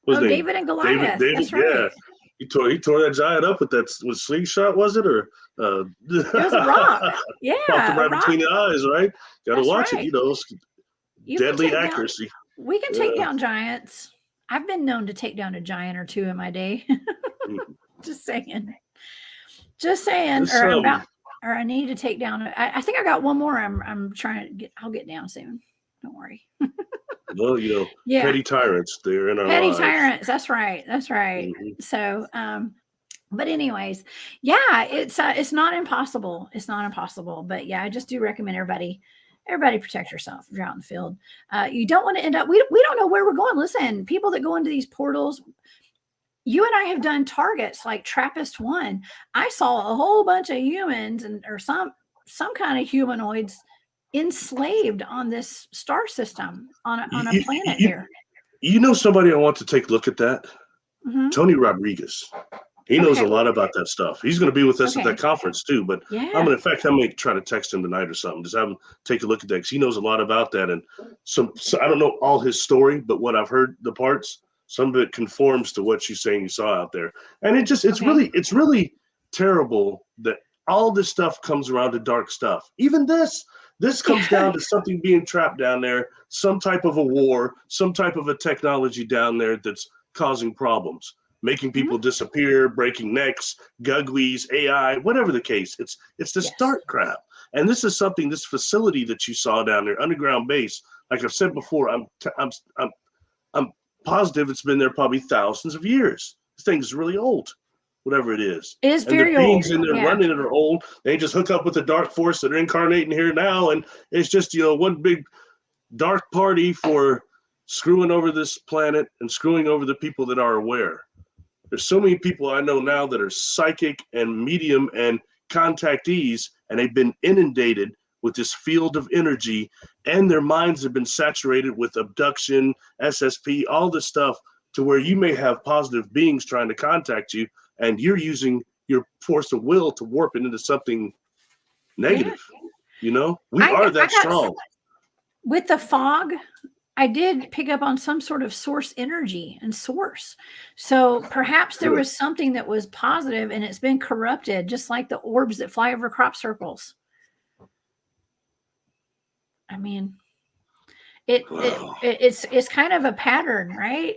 what's his name?
David and Goliath.
David,
That's
yeah.
right.
He tore that giant up with slingshot, was it, or
It was a rock. Yeah,
popped him
a
right
rock.
between the eyes, right? Got to
That's
watch
right.
it. Deadly accuracy.
We can take down giants. I've been known to take down a giant or two in my day. Just saying. Or I need to take down. I think I got one more. I'm trying to get. I'll get down soon. Don't worry.
Well,
Yeah.
petty tyrants. They're in our
Petty
lives.
tyrants. That's right. That's right.
Mhm.
So, but anyways, yeah, it's not impossible. It's not impossible. But yeah, I just do recommend everybody protect yourself if you're out in the field. You don't want to end up. We don't know where we're going. Listen, people that go into these portals. You and I have done targets like Trappist-1. I saw a whole bunch of humans or some kind of humanoids enslaved on this star system on a planet here.
Somebody I want to take a look at that?
Mm-hmm.
Tony Rodriguez. He knows a lot about that stuff. He's going to be with us at that conference too. But
yeah.
I may try to text him tonight or something. Just have him take a look at that because he knows a lot about that. And so I don't know all his story, but what I've heard, the parts, some of it conforms to what you're saying you saw out there. And it's really terrible that all this stuff comes around to dark stuff. Even this comes down to something being trapped down there, some type of a war, some type of a technology down there that's causing problems, making people disappear, breaking necks, Gugwe's, AI, whatever the case. It's this dark crap. And this is something, this facility that you saw down there, underground base, like I've said before, I'm positive it's been there probably thousands of years. This thing's really old, whatever it is.
It is
and
very
the beings
old.
in there running it are old. They just hook up with the dark force that are incarnating here now. And it's just, one big dark party for screwing over this planet and screwing over the people that are aware. There's so many people I know now that are psychic and medium and contactees, and they've been inundated with this field of energy, and their minds have been saturated with abduction, SSP, all this stuff, to where you may have positive beings trying to contact you, and you're using your force of will to warp it into something negative. We are that strong.
With the fog, I did pick up on some sort of source energy and source. So perhaps there was something that was positive and it's been corrupted, just like the orbs that fly over crop circles. I mean, it's kind of a pattern, right?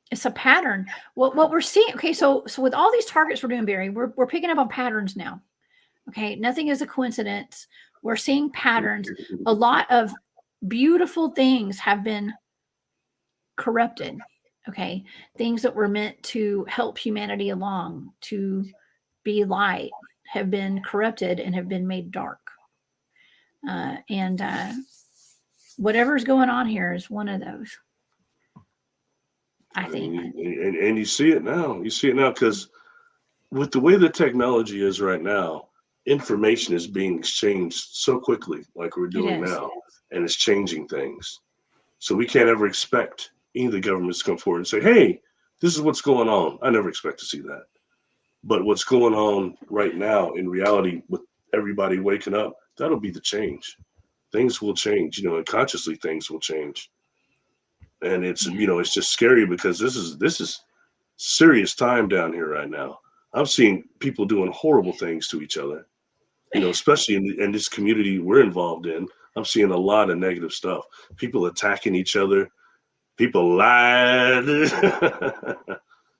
It's a pattern. What we're seeing. Okay, so with all these targets we're doing, Barry, we're picking up on patterns now. Okay, nothing is a coincidence. We're seeing patterns. A lot of beautiful things have been corrupted. Okay, things that were meant to help humanity along, to be light, have been corrupted and have been made dark. And whatever's going on here is one of those, I think.
And you see it now. You see it now because with the way the technology is right now, information is being exchanged so quickly, like we're doing now, and it's changing things. So we can't ever expect any of the governments to come forward and say, hey, this is what's going on. I never expect to see that. But what's going on right now in reality with everybody waking up, that'll be the change. Things will change, and consciously things will change. And it's, it's just scary because this is serious time down here right now. I'm seeing people doing horrible things to each other, especially in this community we're involved in. I'm seeing a lot of negative stuff. People attacking each other, people lied,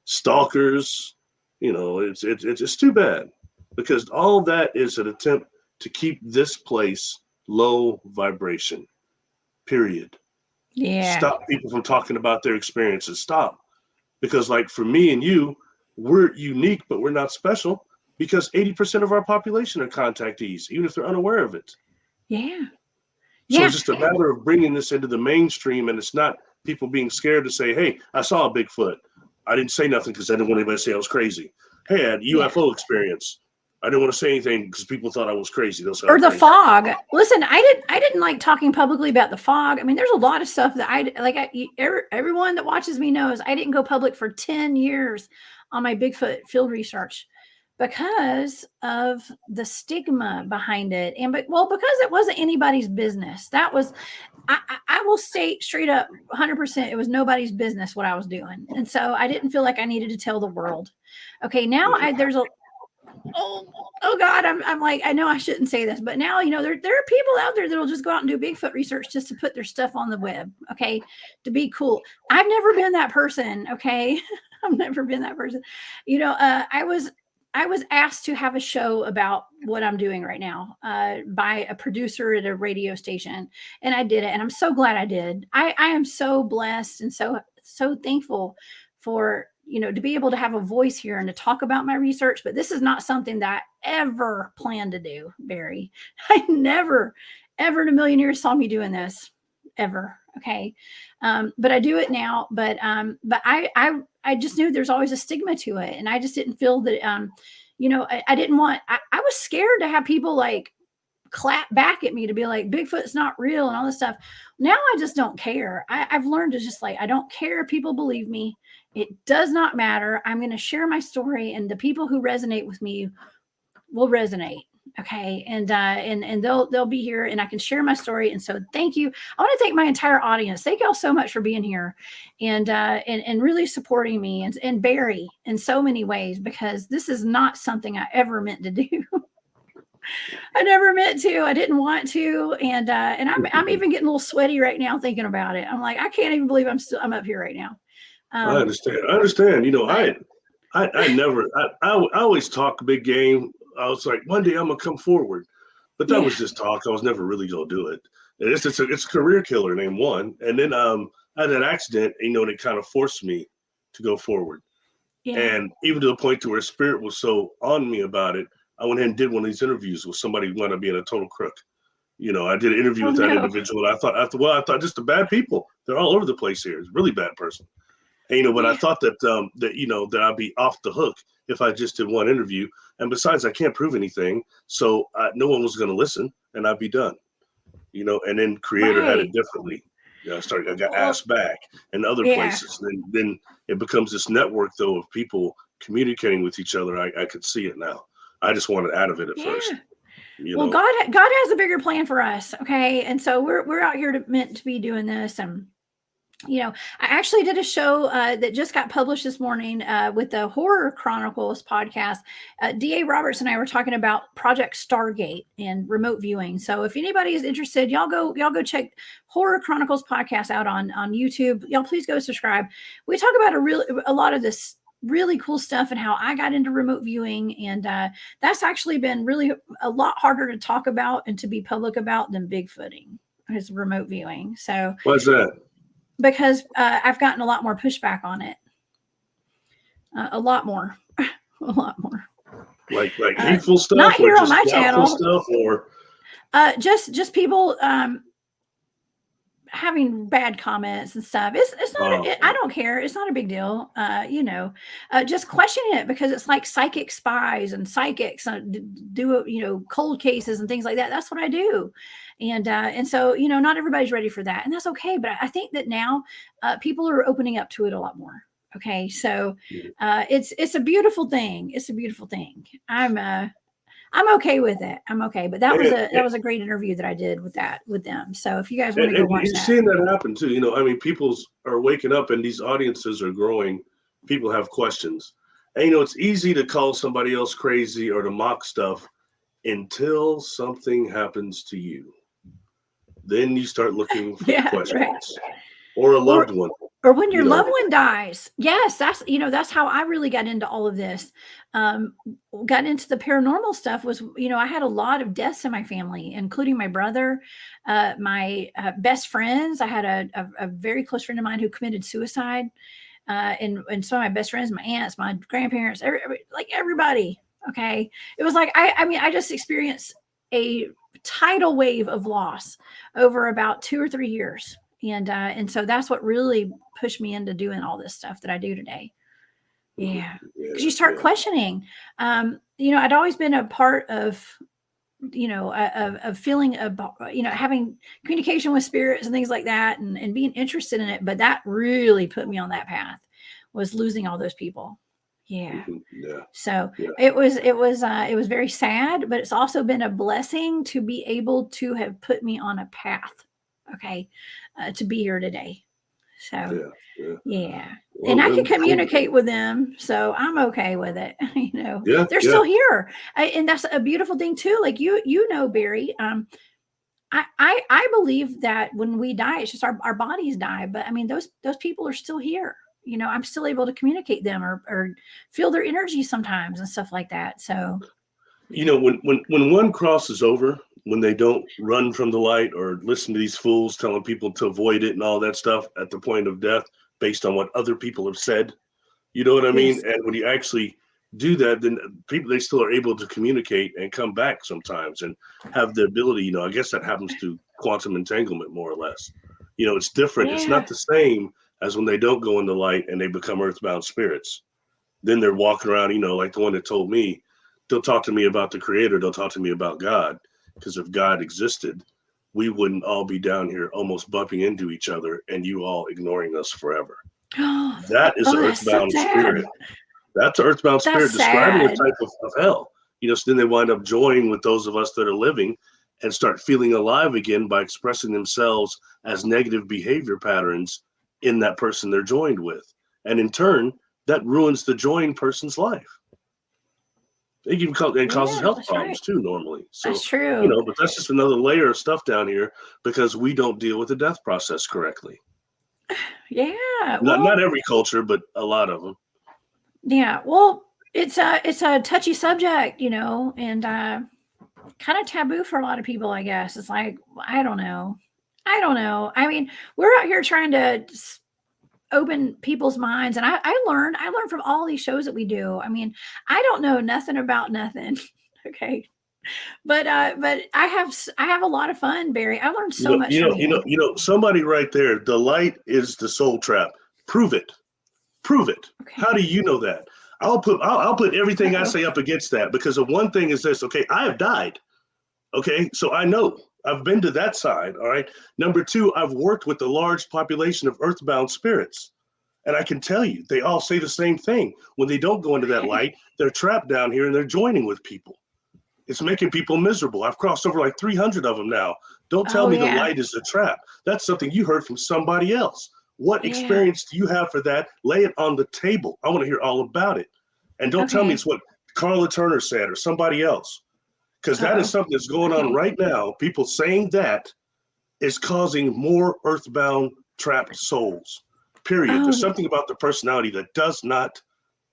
stalkers. It's too bad because all that is an attempt to keep this place low vibration. Period.
Yeah.
Stop people from talking about their experiences. Stop. Because like for me and you, we're unique, but we're not special because 80% of our population are contactees, even if they're unaware of it.
Yeah.
So it's just a matter of bringing this into the mainstream, and it's not people being scared to say, hey, I saw a Bigfoot. I didn't say nothing because I didn't want anybody to say I was crazy. Hey, I had a UFO experience. I didn't want to say anything because people thought I was crazy.
Or the fog. Listen, I didn't like talking publicly about the fog. I mean, there's a lot of stuff that everyone that watches me knows I didn't go public for 10 years on my Bigfoot field research because of the stigma behind it. Because it wasn't anybody's business. That was, I will state straight up 100%. It was nobody's business what I was doing. And so I didn't feel like I needed to tell the world. Okay. Now oh God, I'm like, I know I shouldn't say this, but now, there are people out there that'll just go out and do Bigfoot research just to put their stuff on the web. Okay. To be cool. I've never been that person. Okay. I've never been that person. I was asked to have a show about what I'm doing right now by a producer at a radio station, and I did it. And I'm so glad I did. I am so blessed and so thankful for, to be able to have a voice here and to talk about my research. But this is not something that I ever planned to do, Barry. I never, ever in a million years saw me doing this ever. Okay. But I do it now, but I just knew there's always a stigma to it. And I just didn't feel that, I didn't want, I was scared to have people like clap back at me to be like, Bigfoot's not real and all this stuff. Now I just don't care. I've learned to just I don't care if people believe me. It does not matter. I'm going to share my story, and the people who resonate with me will resonate. Okay. And they'll be here, and I can share my story. And so thank you. I want to thank my entire audience. Thank y'all so much for being here and really supporting me and Barry in so many ways, because this is not something I ever meant to do. I never meant to. I didn't want to. And I'm even getting a little sweaty right now thinking about it. I'm like, I can't even believe I'm up here right now.
I understand. I always talk big game. I was like, one day I'm gonna come forward, but that was just talk. I was never really gonna do it. And it's a career killer, name one. And then I had an accident, that kind of forced me to go forward. Yeah. And even to the point to where spirit was so on me about it, I went ahead and did one of these interviews with somebody who wound up being a total crook. I did an interview with that individual, and I thought just the bad people. They're all over the place here. It's a really bad person. And, but I thought that I'd be off the hook if I just did one interview. And besides, I can't prove anything. So no one was going to listen, and I'd be done. And then Creator had it differently. I got asked back and other places. And then it becomes this network, though, of people communicating with each other. I could see it now. I just wanted out of it at first.
Well, God has a bigger plan for us. Okay. And so we're out here meant to be doing this. And, I actually did a show that just got published this morning with the Horror Chronicles podcast. D.A. Roberts and I were talking about Project Stargate and remote viewing. So if anybody is interested, y'all go check Horror Chronicles podcast out on YouTube. Y'all please go subscribe. We talk about a lot of this really cool stuff and how I got into remote viewing. And that's actually been really a lot harder to talk about and to be public about than Bigfooting is remote viewing. So
why's that?
Because I've gotten a lot more pushback on it. A lot more.
Like hateful stuff?
Not here on my channel.
Stuff, or
just people having bad comments and stuff. It's not I don't care. It's not a big deal. Just questioning it, because it's like psychic spies and psychics do cold cases and things like that. That's what I do. And so not everybody's ready for that, and that's okay. But I think that now people are opening up to it a lot more. Okay, so it's a beautiful thing. It's a beautiful thing. I'm okay with it. I'm okay, but that was a great interview that I did with them. So if you guys want to go watch
you're
that,
seeing that happen too. You know, I mean, people are waking up, and these audiences are growing. People have questions, and you know, it's easy to call somebody else crazy or to mock stuff until something happens to you. Then you start looking for
yeah,
questions,
right.
or a
Or
loved one.
or when
You
your
know,
loved one dies. Yes, that's how I really got into all of this. Um, got into the paranormal stuff was, I had a lot of deaths in my family, including my brother, my best friends. I had a very close friend of mine who committed suicide, and some of my best friends, my aunts, my grandparents, like everybody. Okay, it was like I mean, I just experienced a tidal wave of loss over about 2 or 3 years, and so that's what really pushed me into doing all this stuff that I do today. Yeah, because you start questioning. I'd always been a part of of feeling about having communication with spirits and things like that, and being interested in it, but that really put me on that path, was losing all those people. Yeah.
Yeah.
So
Yeah.
it was very sad, but it's also been a blessing to be able to have put me on a path, okay, to be here today. So yeah. And I can communicate with them, so I'm okay with it. They're still here, and that's a beautiful thing too. Like Barry. I believe that when we die, it's just our bodies die, but I mean those people are still here. I'm still able to communicate them or feel their energy sometimes and stuff like that. So
when one crosses over, when they don't run from the light or listen to these fools telling people to avoid it and all that stuff at the point of death based on what other people have said, you know what I mean?
Yes.
And when you actually do that, then people, they still are able to communicate and come back sometimes and have the ability, I guess that happens through quantum entanglement, more or less. It's different. It's not the same as when they don't go in the light and they become earthbound spirits. Then they're walking around, like the one that told me, don't talk to me about the creator, don't talk to me about God. Because if God existed, we wouldn't all be down here almost bumping into each other and you all ignoring us forever. That is earthbound spirit. That's earthbound spirit describing a type of hell. So then they wind up joining with those of us that are living and start feeling alive again by expressing themselves as negative behavior patterns in that person they're joined with. And in turn, that ruins the joined person's life. It even causes health problems too, normally. So,
that's true.
But that's just another layer of stuff down here because we don't deal with the death process correctly.
Yeah.
Not every culture, but a lot of them.
Yeah. Well, it's a touchy subject, and kind of taboo for a lot of people, I guess. It's like, I don't know. I mean, we're out here trying to open people's minds, and I learned from all these shows that we do. I mean, I don't know nothing about nothing. Okay. But I have a lot of fun, Barry. I learned so much from you.
Somebody right there, the light is the soul trap. Prove it. Okay. How do you know that? I'll put everything I say up against that, because of one thing is this. Okay, I have died. Okay, so I know I've been to that side. All right. Number two, I've worked with a large population of earthbound spirits, and I can tell you, they all say the same thing. When they don't go into that light, they're trapped down here and they're joining with people. It's making people miserable. I've crossed over like 300 of them now. Don't tell me the light is a trap. That's something you heard from somebody else. What experience do you have for that? Lay it on the table. I want to hear all about it. And don't tell me it's what Carla Turner said or somebody else, because that is something that's going on right now. People saying that is causing more earthbound trapped souls, period. There's something about the personality that does not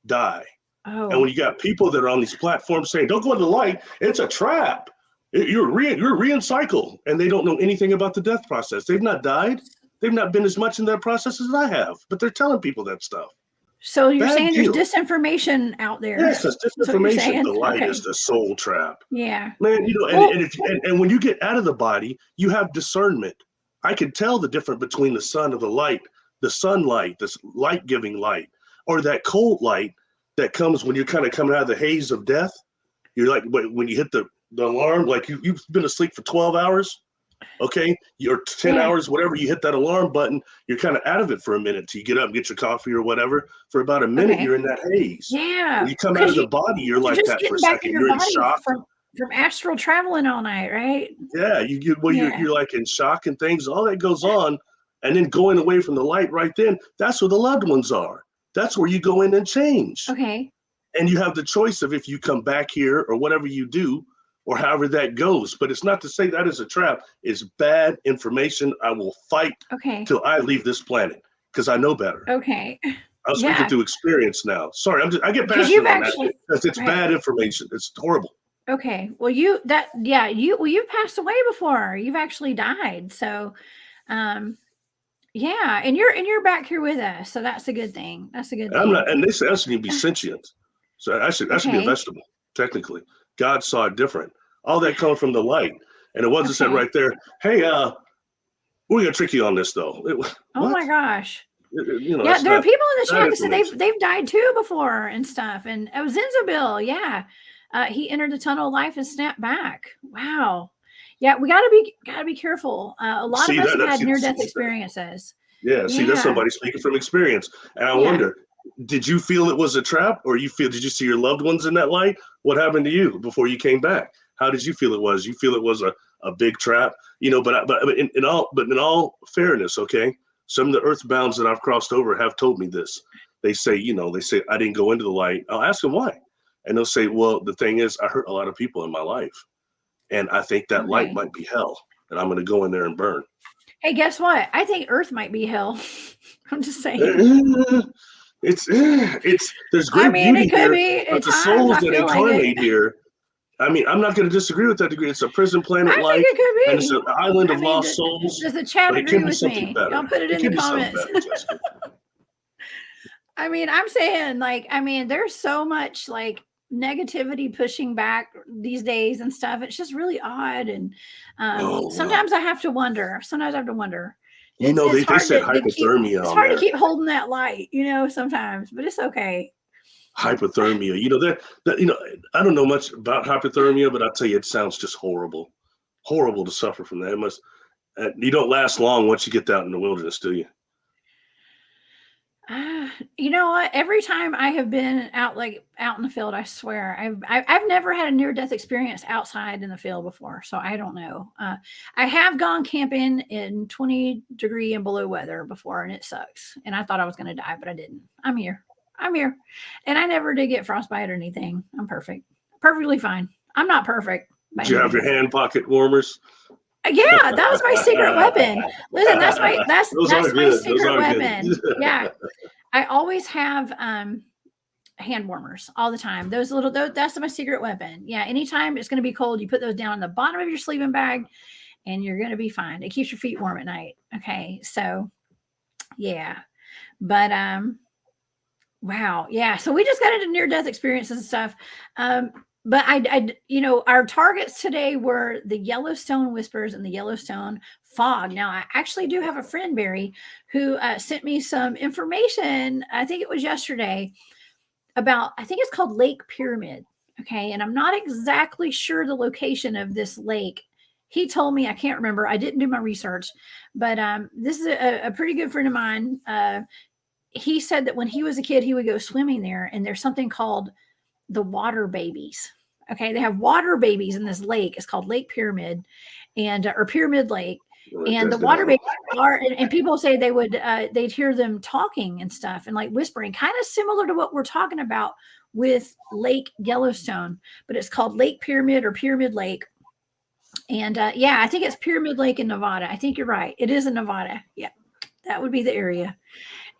die. And when you got people that are on these platforms saying, don't go into the light, it's a trap. You're re-cycle. And they don't know anything about the death process. They've not died. They've not been as much in that process as I have, but they're telling people that stuff.
So you're saying there's disinformation out there?
Yes, there's disinformation. The light is the soul trap.
Yeah.
Man, and when you get out of the body, you have discernment. I can tell the difference between the sun of the light, the sunlight, this light-giving light, or that cold light that comes when you're kind of coming out of the haze of death. You're like, when you hit the alarm, like you've been asleep for 12 hours Okay, you're 10
Yeah.
hours, whatever, you hit that alarm button, you're kind of out of it for a minute till you get up and get your coffee or whatever. For about a minute,
Okay.
you're in that haze. When
Yeah.
you come out
Because
of the body, you're
you're
like
just
that for a
getting back in
second.
your
You're in
body
shock.
from astral traveling all night, right?
Yeah, well,
Yeah.
you're like in shock and things. All that goes on, and then going away from the light right then. That's where the loved ones are. That's where you go in and change.
Okay.
And you have the choice of if you come back here or whatever you do, or however that goes. But it's not to say that is a trap. It's bad information. I will fight
Okay.
till I leave this planet because I know better.
Okay.
I'm speaking
Yeah.
through experience now. Sorry, I get
Because you've
passionate on that
actually
because it's
right.
bad information. It's horrible.
Okay. Well, you've passed away before. You've actually died. So, yeah, and you're back here with us. So that's a good thing. That's a good
And I'm
thing.
not, and they say that should be sentient. So that should be a
Okay.
vegetable, technically. God saw it different. All that comes from the light. And it wasn't said
Okay.
right there, hey, we're gonna trick you on this though.
Oh my gosh.
You know,
Yeah, there are people in the
bad
chat that said
information.
they've died too before and stuff. And Zenzabil, yeah. He entered the tunnel of life and snapped back. Wow. Yeah, we gotta be careful. A lot of
See,
us have
that's
had near-death experiences.
yeah. See, that's
Yeah.
somebody speaking from experience. And I
Yeah.
wonder, did you feel it was a trap, or did you see your loved ones in that light? What happened to you before you came back? How did you feel it was? You feel it was a big trap, you know? But in all fairness, okay, some of the earthbounds that I've crossed over have told me this. They say I didn't go into the light. I'll ask them why, and they'll say, well, the thing is, I hurt a lot of people in my life, and I think that light
Okay.
might be hell, and I'm going to go in there and burn.
Hey, guess what? I think Earth might be hell. I'm just saying.
It's there's great beauty
it could
here,
be
but
at
the
times.
souls
I
that
feel like
incarnate
it.
here. I mean, I'm not going to disagree with that degree. It's a prison planet
I think
like,
it could
and it's
be.
an island
I
of
mean,
lost souls.
does the chat
But it can
agree
be
with
something
me?
better.
Y'all put it in
can
the
be something
comments.
better, Jessica.
I mean, I'm saying, like, there's so much like negativity pushing back these days and stuff. It's just really odd. And sometimes I have to wonder.
You know,
It's
they
hard
said
to keep.
hypothermia
It's
on
hard to
there.
keep holding that light, sometimes, but it's okay.
Hypothermia. You know that you know. I don't know much about hypothermia, but I'll tell you, it sounds just horrible. Horrible to suffer from that. It must. You don't last long once you get out in the wilderness, do you?
You know what? Every time I have been out in the field, I swear I've never had a near death experience outside in the field before, so I don't know. I have gone camping in 20-degree and below weather before, and it sucks. And I thought I was going to die, but I didn't. I'm here, and I never did get frostbite or anything. I'm perfectly fine. I'm not perfect.
Did you have your hand pocket warmers?
Yeah, that was my secret weapon. Listen, that's my secret weapon. Yeah. I always have hand warmers all the time. That's my secret weapon. Yeah, anytime it's going to be cold, you put those down in the bottom of your sleeping bag and you're going to be fine. It keeps your feet warm at night. Okay. So, yeah. But wow. Yeah. So we just got into near-death experiences and stuff. But our targets today were the Yellowstone Whispers and the Yellowstone Fog. Now, I actually do have a friend, Barry, who sent me some information. I think it was yesterday about, I think it's called Lake Pyramid. Okay. And I'm not exactly sure the location of this lake. He told me, I can't remember. I didn't do my research, but this is a pretty good friend of mine. He said that when he was a kid, he would go swimming there, and there's something called the water babies. Okay, they have water babies in this lake. It's called Lake Pyramid, or Pyramid Lake. And the water babies are, and people say they'd hear them talking and stuff and like whispering, kind of similar to what we're talking about with Lake Yellowstone, but it's called Lake Pyramid or Pyramid Lake. And yeah, I think it's Pyramid Lake in Nevada. I think you're right. It is in Nevada. Yeah, that would be the area.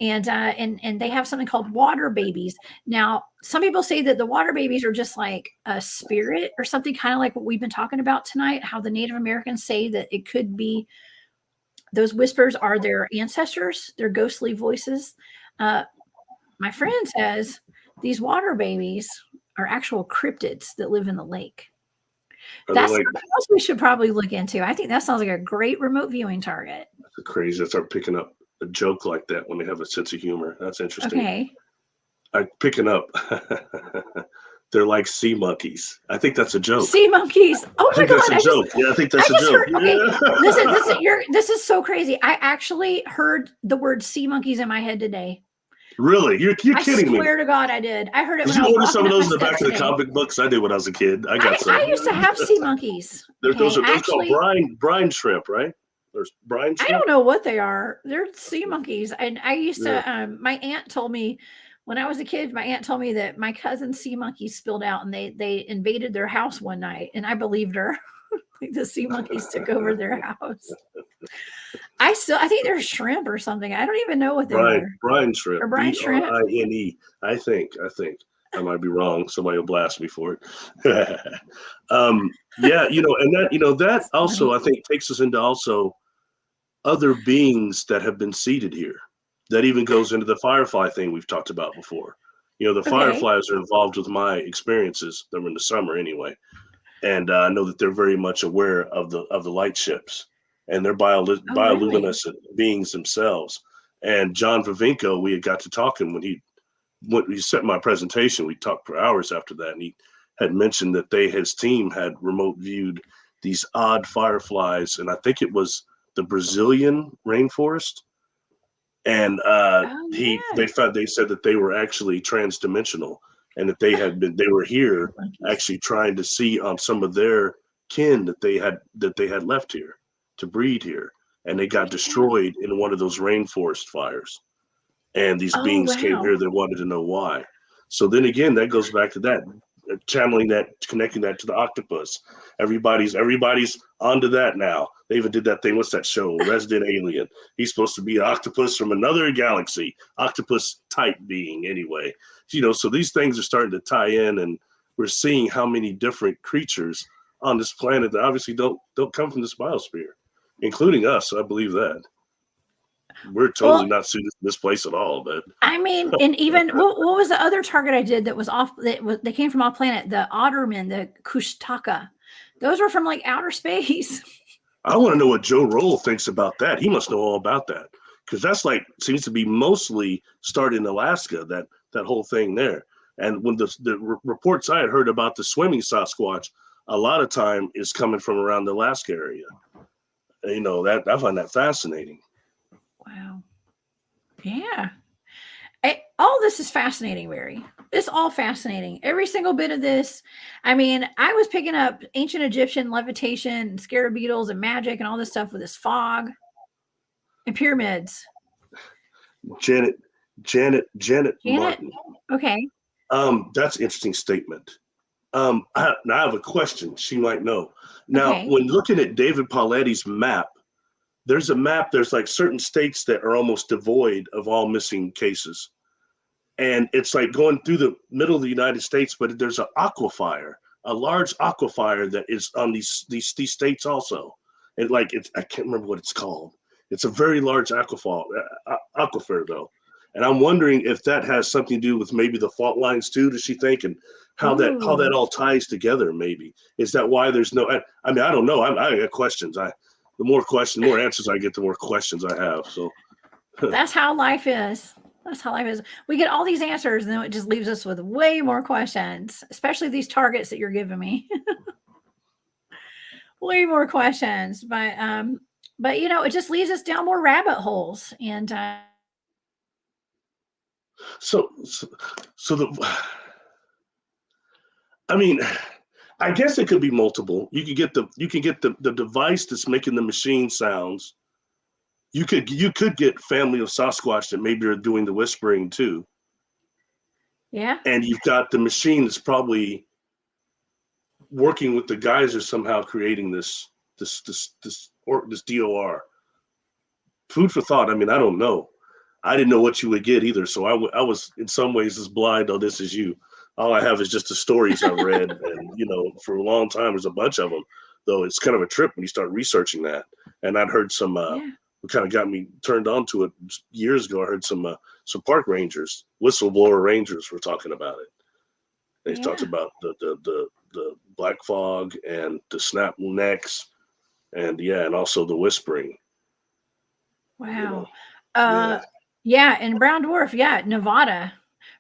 And they have something called water babies. Now, some people say that the water babies are just like a spirit or something, kind of like what we've been talking about tonight, how the Native Americans say that it could be those whispers are their ancestors, their ghostly voices. My friend says these water babies are actual cryptids that live in the lake. That's something else we should probably look into. I think that sounds like a great remote viewing target.
That's crazy. I start picking up a joke like that when they have a sense of humor. That's interesting.
Okay.
I'm picking up they're like sea monkeys. I think that's a joke.
Sea monkeys. Oh
I
my
think that's
God.
a joke. Yeah, I think that's a joke.
Okay,
Yeah.
this is so crazy. I actually heard the word sea monkeys in my head today.
Really? You're kidding me.
I swear to God, I did. I heard it
Did
when
you
I was
order some
walking
of
up
those
my
in the back
steps
of the
today.
comic books? I did when I was a kid. I got some.
I used to have sea monkeys.
Those
Okay,
are called brine shrimp, right? There's brine
I
shrimp.
don't know what they are. They're sea monkeys. And I used
Yeah.
to, my aunt told me when I was a kid, my aunt told me that my cousin's sea monkeys spilled out and they invaded their house one night. And I believed her. Like the sea monkeys took over their house. I think they're shrimp or something. I don't even know what they are.
Brine shrimp.
Or brine shrimp.
Brine. I think. I might be wrong. Somebody will blast me for it. Yeah, that also I think takes us into also other beings that have been seeded here. That even goes into the firefly thing we've talked about before. The fireflies are involved with my experiences. They were in the summer anyway, and I know that they're very much aware of the light ships, and they're bioluminescent beings themselves. And John Vivinco, we had got to talking when he set my presentation. We talked for hours after that, and he had mentioned that his team had remote viewed these odd fireflies, and I think it was the Brazilian rainforest. And they said that they were actually transdimensional, and that they were here actually trying to see on some of their kin that they had left here to breed here, and they got destroyed in one of those rainforest fires. And these beings came here. They wanted to know why. So then again, that goes back to that, channeling that, connecting that to the octopus. Everybody's onto that now. They even did that thing. What's that show? Resident Alien. He's supposed to be an octopus from another galaxy, octopus type being anyway. So these things are starting to tie in, and we're seeing how many different creatures on this planet that obviously don't come from this biosphere, including us. I believe that. We're totally not suited to this place at all, but
I mean, and even what was the other target I did that was off? They came from off planet. The Otterman, the Kushtaka, those were from like outer space.
I want to know what Joe Roll thinks about that. He must know all about that, because that's seems to be mostly started in Alaska. That whole thing there, and when the reports I had heard about the swimming Sasquatch, a lot of time is coming from around the Alaska area. That I find that fascinating.
Wow. Yeah. All this is fascinating, Barry. It's all fascinating. Every single bit of this. I mean, I was picking up ancient Egyptian levitation and scarab beetles and magic and all this stuff with this fog and pyramids.
Janet Martin.
Okay.
That's an interesting statement. I have a question. She might know. Now, when looking at David Pauletti's map, there's a map. There's like certain states that are almost devoid of all missing cases. And it's like going through the middle of the United States, but there's an aquifer, a large aquifer that is on these states also. And I can't remember what it's called. It's a very large aquifer though. And I'm wondering if that has something to do with maybe the fault lines too, does she think? And how that all ties together maybe. Is that why there's no, I mean, I don't know. I got questions. The more answers I get, the more questions I have. So
that's how life is. That's how life is. We get all these answers, and then it just leaves us with way more questions, especially these targets that you're giving me. Way more questions, but it just leads us down more rabbit holes. And
I mean, I guess it could be multiple. You can get the device that's making the machine sounds. You could get family of Sasquatch that maybe are doing the whispering too.
Yeah.
And you've got the machine that's probably working with the geyser somehow creating this DOR. Food for thought. I mean, I don't know. I didn't know what you would get either. So I was in some ways as blind. Oh, this is you. All I have is just the stories I've read. And, for a long time, there's a bunch of them, though it's kind of a trip when you start researching that. And I'd heard some, what kind of got me turned on to it years ago. I heard some park rangers, whistleblower rangers were talking about it. They talked about the black fog and the snap necks and also the whispering.
Wow. And brown dwarf. Yeah. Nevada.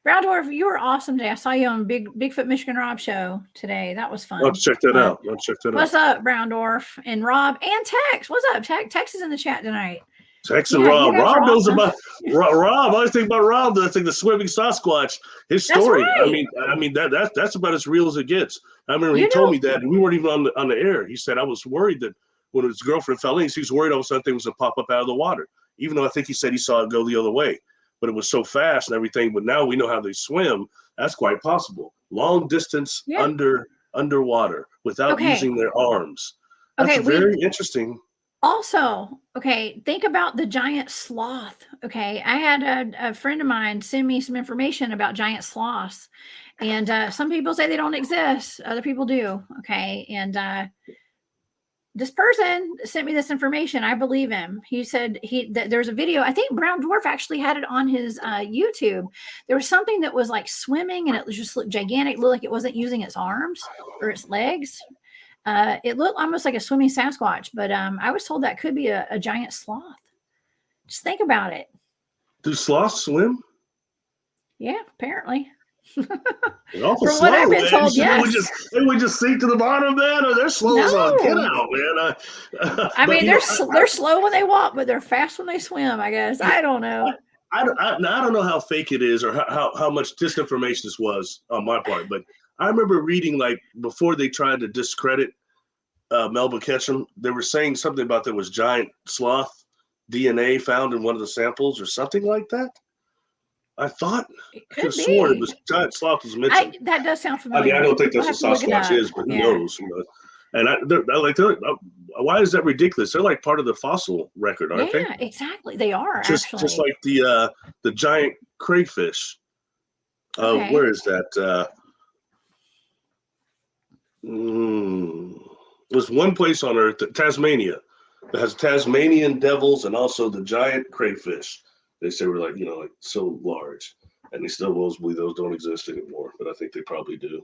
Brown Dwarf, you were awesome today. I saw you on Bigfoot Michigan Rob show today. That was fun.
Let's check that out.
What's up, Brown Dwarf and Rob and Tex? What's up? Tex is in the chat tonight.
Tex and Rob. Rob knows about Rob. I always think about Rob. I think the swimming Sasquatch. His story. Right. I mean that's about as real as it gets. I remember he told me that, and we weren't even on the air. He said I was worried that when his girlfriend fell in, he was worried all of a sudden things would pop up out of the water. Even though I think he said he saw it go the other way. But it was so fast and everything. But now we know how they swim. That's quite possible. Long distance underwater without using their arms. That's very interesting.
Also, think about the giant sloth. I had a friend of mine send me some information about giant sloths. And some people say they don't exist. Other people do. And this person sent me this information. I believe him. He said there's a video. I think Brown Dwarf actually had it on his YouTube. There was something that was like swimming, and it just looked gigantic. It looked like it wasn't using its arms or its legs. It looked almost like a swimming Sasquatch, but I was told that could be a giant sloth. Just think about it. Do
sloths swim?
Yeah, apparently.
From what I've been told, yes. They would just sink to the bottom, man. Or they're slow as all get out, man.
I mean, they're slow when they walk, but they're fast when they swim, I guess. I don't know.
I don't know how fake it is or how much disinformation this was on my part, but I remember reading, like, before they tried to discredit Melba Ketchum, they were saying something about there was giant sloth DNA found in one of the samples or something like that. I thought I could have sworn it was giant sloth was mentioned.
That does sound familiar.
I mean, I don't think that's what Sasquatch is, but who knows? And they're like, why is that ridiculous? They're like part of the fossil record, aren't they?
Yeah, exactly. They are
just like the giant crayfish. Where is that? There's one place on Earth, Tasmania, that has Tasmanian devils and also the giant crayfish. They say we're like so large, and they still believe those don't exist anymore. But I think they probably do.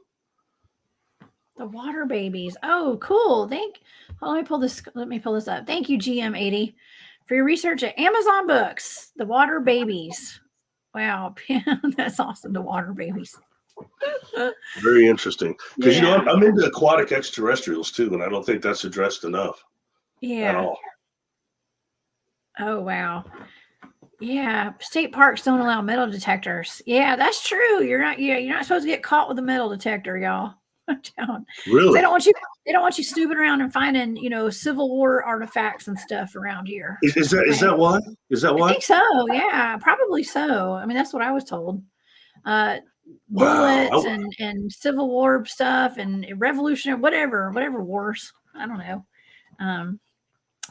The water babies. Oh, cool. Let me pull this up. Thank you, GM80, for your research at Amazon Books. The water babies. Wow, that's awesome. The water babies.
Very interesting. Because I'm into aquatic extraterrestrials too, and I don't think that's addressed enough.
Yeah.
At all.
Oh wow. Yeah, state parks don't allow metal detectors. Yeah, that's true. You're not supposed to get caught with a metal detector, y'all.
Really?
They don't want you snooping around and finding, Civil War artifacts and stuff around here.
Is that why?
I think so. Yeah, probably so. I mean, that's what I was told. Bullets and Civil War stuff and Revolutionary, whatever wars. I don't know.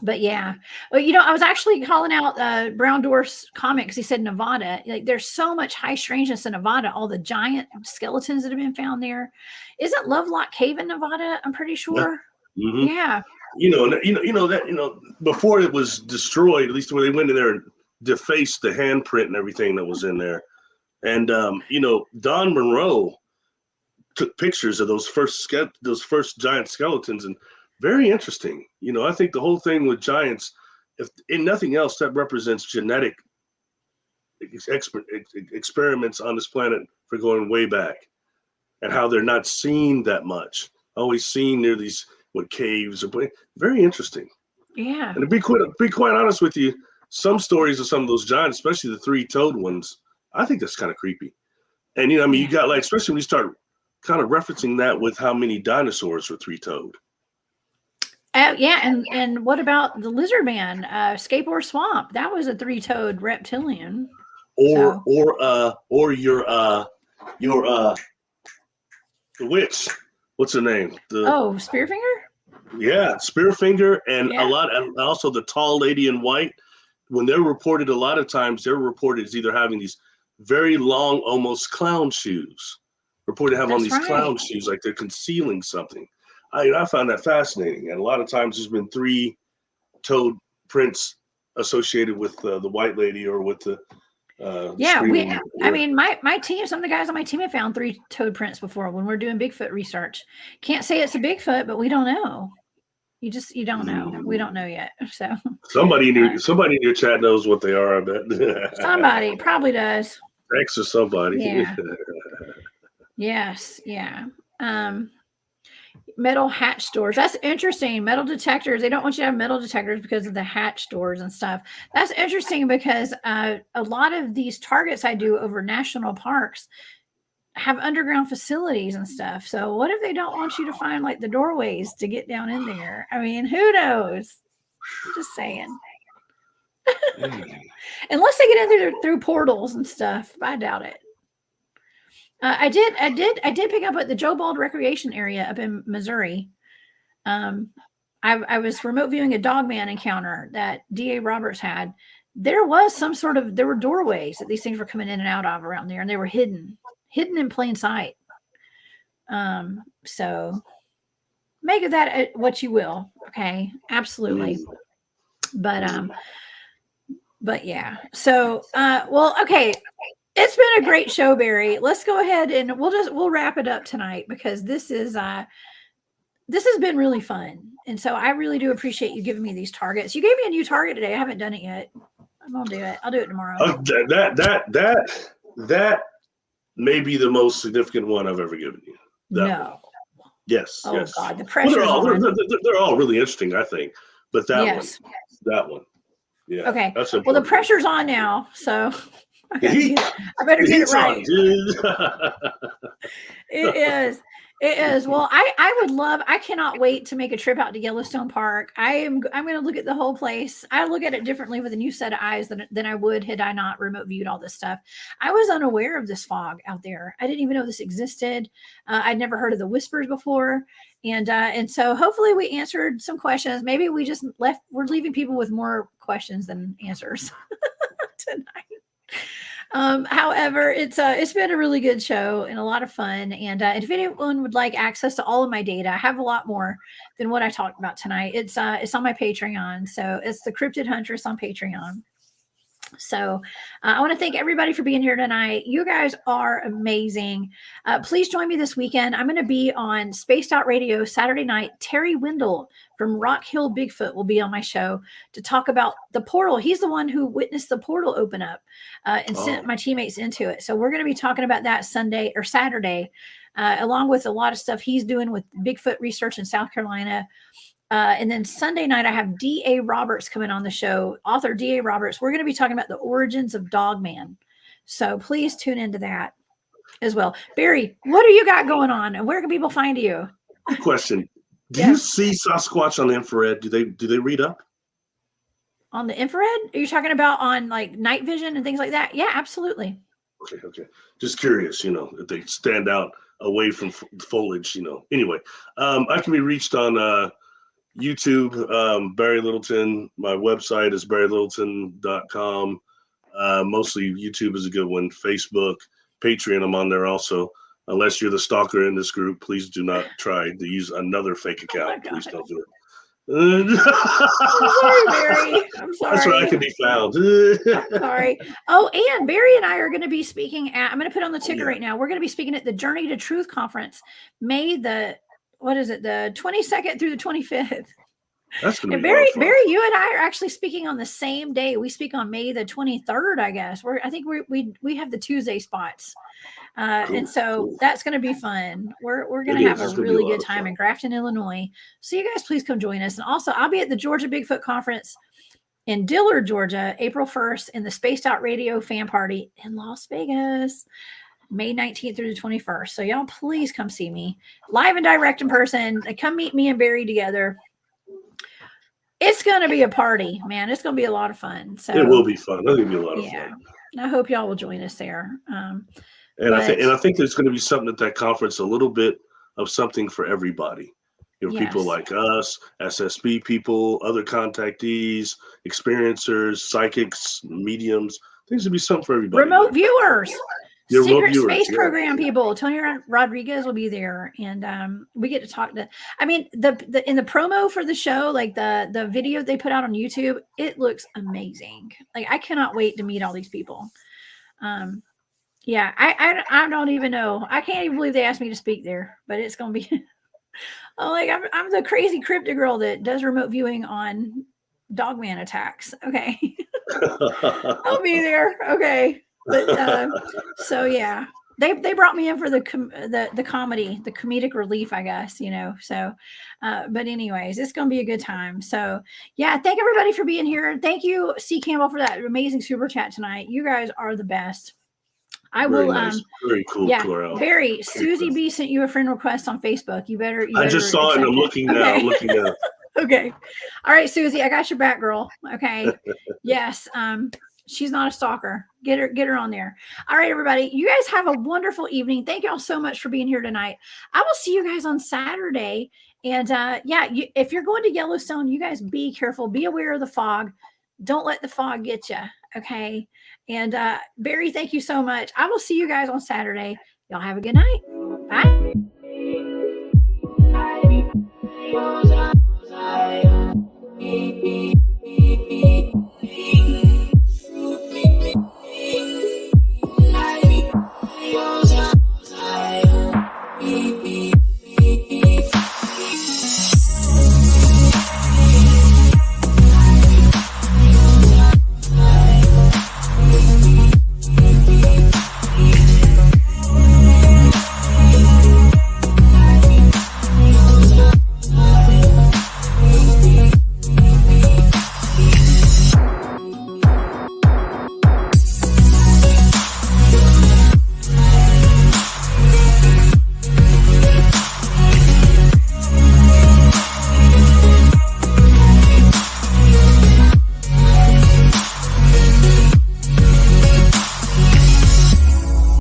But yeah, well, I was actually calling out Brown Dwarf's comment because he said Nevada. Like, there's so much high strangeness in Nevada. All the giant skeletons that have been found there. Isn't Lovelock Cave in Nevada? I'm pretty sure.
Yeah. Mm-hmm.
Yeah.
Before it was destroyed, at least when they went in there and defaced the handprint and everything that was in there, and Don Monroe took pictures of those first giant skeletons and. Very interesting. I think the whole thing with giants, if in nothing else, that represents genetic experiments on this planet for going way back, and how they're not seen that much. Always seen near these caves. Very interesting.
Yeah.
And to be quite honest with you, some stories of some of those giants, especially the three-toed ones, I think that's kind of creepy. And you got like, especially when you start kind of referencing that with how many dinosaurs were three-toed.
Yeah, and what about the lizard man, Skateboard Swamp? That was a three-toed reptilian.
Or your the witch. What's her name?
Spearfinger?
Yeah, Spearfinger, and and also the tall lady in white. When they're reported, a lot of times they're reported as either having these very long, almost clown shoes. Reported to have on these clown shoes, like they're concealing something. I found that fascinating, and a lot of times there's been three-toed prints associated with the white lady or with the
I mean, my team, some of the guys on my team have found three-toed prints before when we're doing Bigfoot research. Can't say it's a Bigfoot, but we don't know. You don't know. We don't know yet. So
somebody in your chat knows what they are. I bet
somebody probably does.
X or somebody.
Yeah. Yes. Yeah. Metal hatch doors. That's interesting. Metal detectors. They don't want you to have metal detectors because of the hatch doors and stuff. That's interesting because a lot of these targets I do over national parks have underground facilities and stuff. So what if they don't want you to find like the doorways to get down in there? I mean, who knows? I'm just saying. Unless they get in there through portals and stuff, I doubt it. I did pick up at the Joe Bald Recreation Area up in Missouri. I was remote viewing a dogman encounter that D.A. Roberts had. There were doorways that these things were coming in and out of around there, and they were hidden in plain sight. So make of that what you will. Okay. Absolutely. But yeah. So, well, okay. It's been a great show, Barry. Let's go ahead and we'll wrap it up tonight because this has been really fun. And so I really do appreciate you giving me these targets. You gave me a new target today. I haven't done it yet. I'm going to do it. I'll do it tomorrow.
That may be the most significant one I've ever given you.
No.
One. Yes.
Oh
yes.
God, the pressure.
They're all really interesting, I think. But that one. Yeah.
Okay. Well, the pressure's on now. So I better get it right. It is. It is. Well, I cannot wait to make a trip out to Yellowstone Park. I'm going to look at the whole place. I look at it differently with a new set of eyes than I would had I not remote viewed all this stuff. I was unaware of this fog out there. I didn't even know this existed. I'd never heard of the whispers before. And so hopefully we answered some questions. Maybe we're leaving people with more questions than answers tonight. However, it's been a really good show and a lot of fun. And if anyone would like access to all of my data, I have a lot more than what I talked about tonight. It's on my Patreon. So it's the Cryptid Huntress on Patreon. So I want to thank everybody for being here tonight. You guys are amazing. Please join me this weekend. I'm going to be on Spaced Out Radio Saturday night. Terry Wendell from Rock Hill Bigfoot will be on my show to talk about the portal. He's the one who witnessed the portal open up and sent my teammates into it. So we're going to be talking about that Sunday or Saturday, along with a lot of stuff he's doing with Bigfoot research in South Carolina. And then Sunday night, I have D.A. Roberts coming on the show, author D.A. Roberts. We're going to be talking about the origins of Dogman. So please tune into that as well. Barry, what do you got going on? And where can people find you?
Good question. Do you see Sasquatch on the infrared? Do they read up?
On the infrared? Are you talking about on like night vision and things like that? Yeah, absolutely.
Okay. Just curious, if they stand out away from foliage, Anyway, I can be reached on YouTube, Barry Littleton. My website is barrylittleton.com. Mostly YouTube is a good one. Facebook, Patreon, I'm on there also. Unless you're the stalker in this group, please do not try to use another fake account. Please don't do it.
I'm sorry, Barry. I'm sorry.
That's where I can be found.
I'm sorry. Oh, and Barry and I are going to be speaking at, I'm going to put on the ticker right now. We're going to be speaking at the Journey to Truth conference, the 22nd through the 25th.
That's going to be
Barry, you and I are actually speaking on the same day. We speak on May the 23rd, I guess. I think we have the Tuesday spots. Cool, and so that's going to be fun. We're going to have a really good time in Grafton, Illinois. So you guys please come join us. And also I'll be at the Georgia Bigfoot Conference in Dillard, Georgia, April 1st, in the Spaced Out Radio fan party in Las Vegas, May 19th through the 21st. So y'all please come see me live and direct in person. Come meet me and Barry together. It's going to be a party, man. It's going to be a lot of fun. So
it will be fun. It'll be a lot of fun.
I hope y'all will join us there.
I think there's going to be something at that conference, a little bit of something for everybody. People like us, SSB people, other contactees, experiencers, psychics, mediums. There's going to be something for everybody.
Remote viewers. Secret Space Program people. Tony Rodriguez will be there, and we get to talk to. I mean, the in the promo for the show, like the video they put out on YouTube, it looks amazing. Like I cannot wait to meet all these people. I don't even know. I can't even believe they asked me to speak there, but it's gonna be. I'm the crazy cryptid girl that does remote viewing on Dogman attacks. Okay, I'll be there. Okay. But so yeah, they brought me in for the comedy, the comedic relief, I guess, you know. So, but anyways, it's gonna be a good time. So yeah, thank everybody for being here. Thank you, C. Campbell, for that amazing super chat tonight. You guys are the best. I
Very
will
nice. Very cool,
yeah,
Clarel.
Barry, Susie B sent you a friend request on Facebook. You better
I just saw it and I'm looking now.
Okay.
I'm looking now.
Okay. All right, Susie, I got your back, girl. Okay. Yes. She's not a stalker. Get her on there. All right, everybody. You guys have a wonderful evening. Thank y'all so much for being here tonight. I will see you guys on Saturday. And yeah, if you're going to Yellowstone, you guys be careful. Be aware of the fog. Don't let the fog get you. Okay. And Barry, thank you so much. I will see you guys on Saturday. Y'all have a good night. Bye.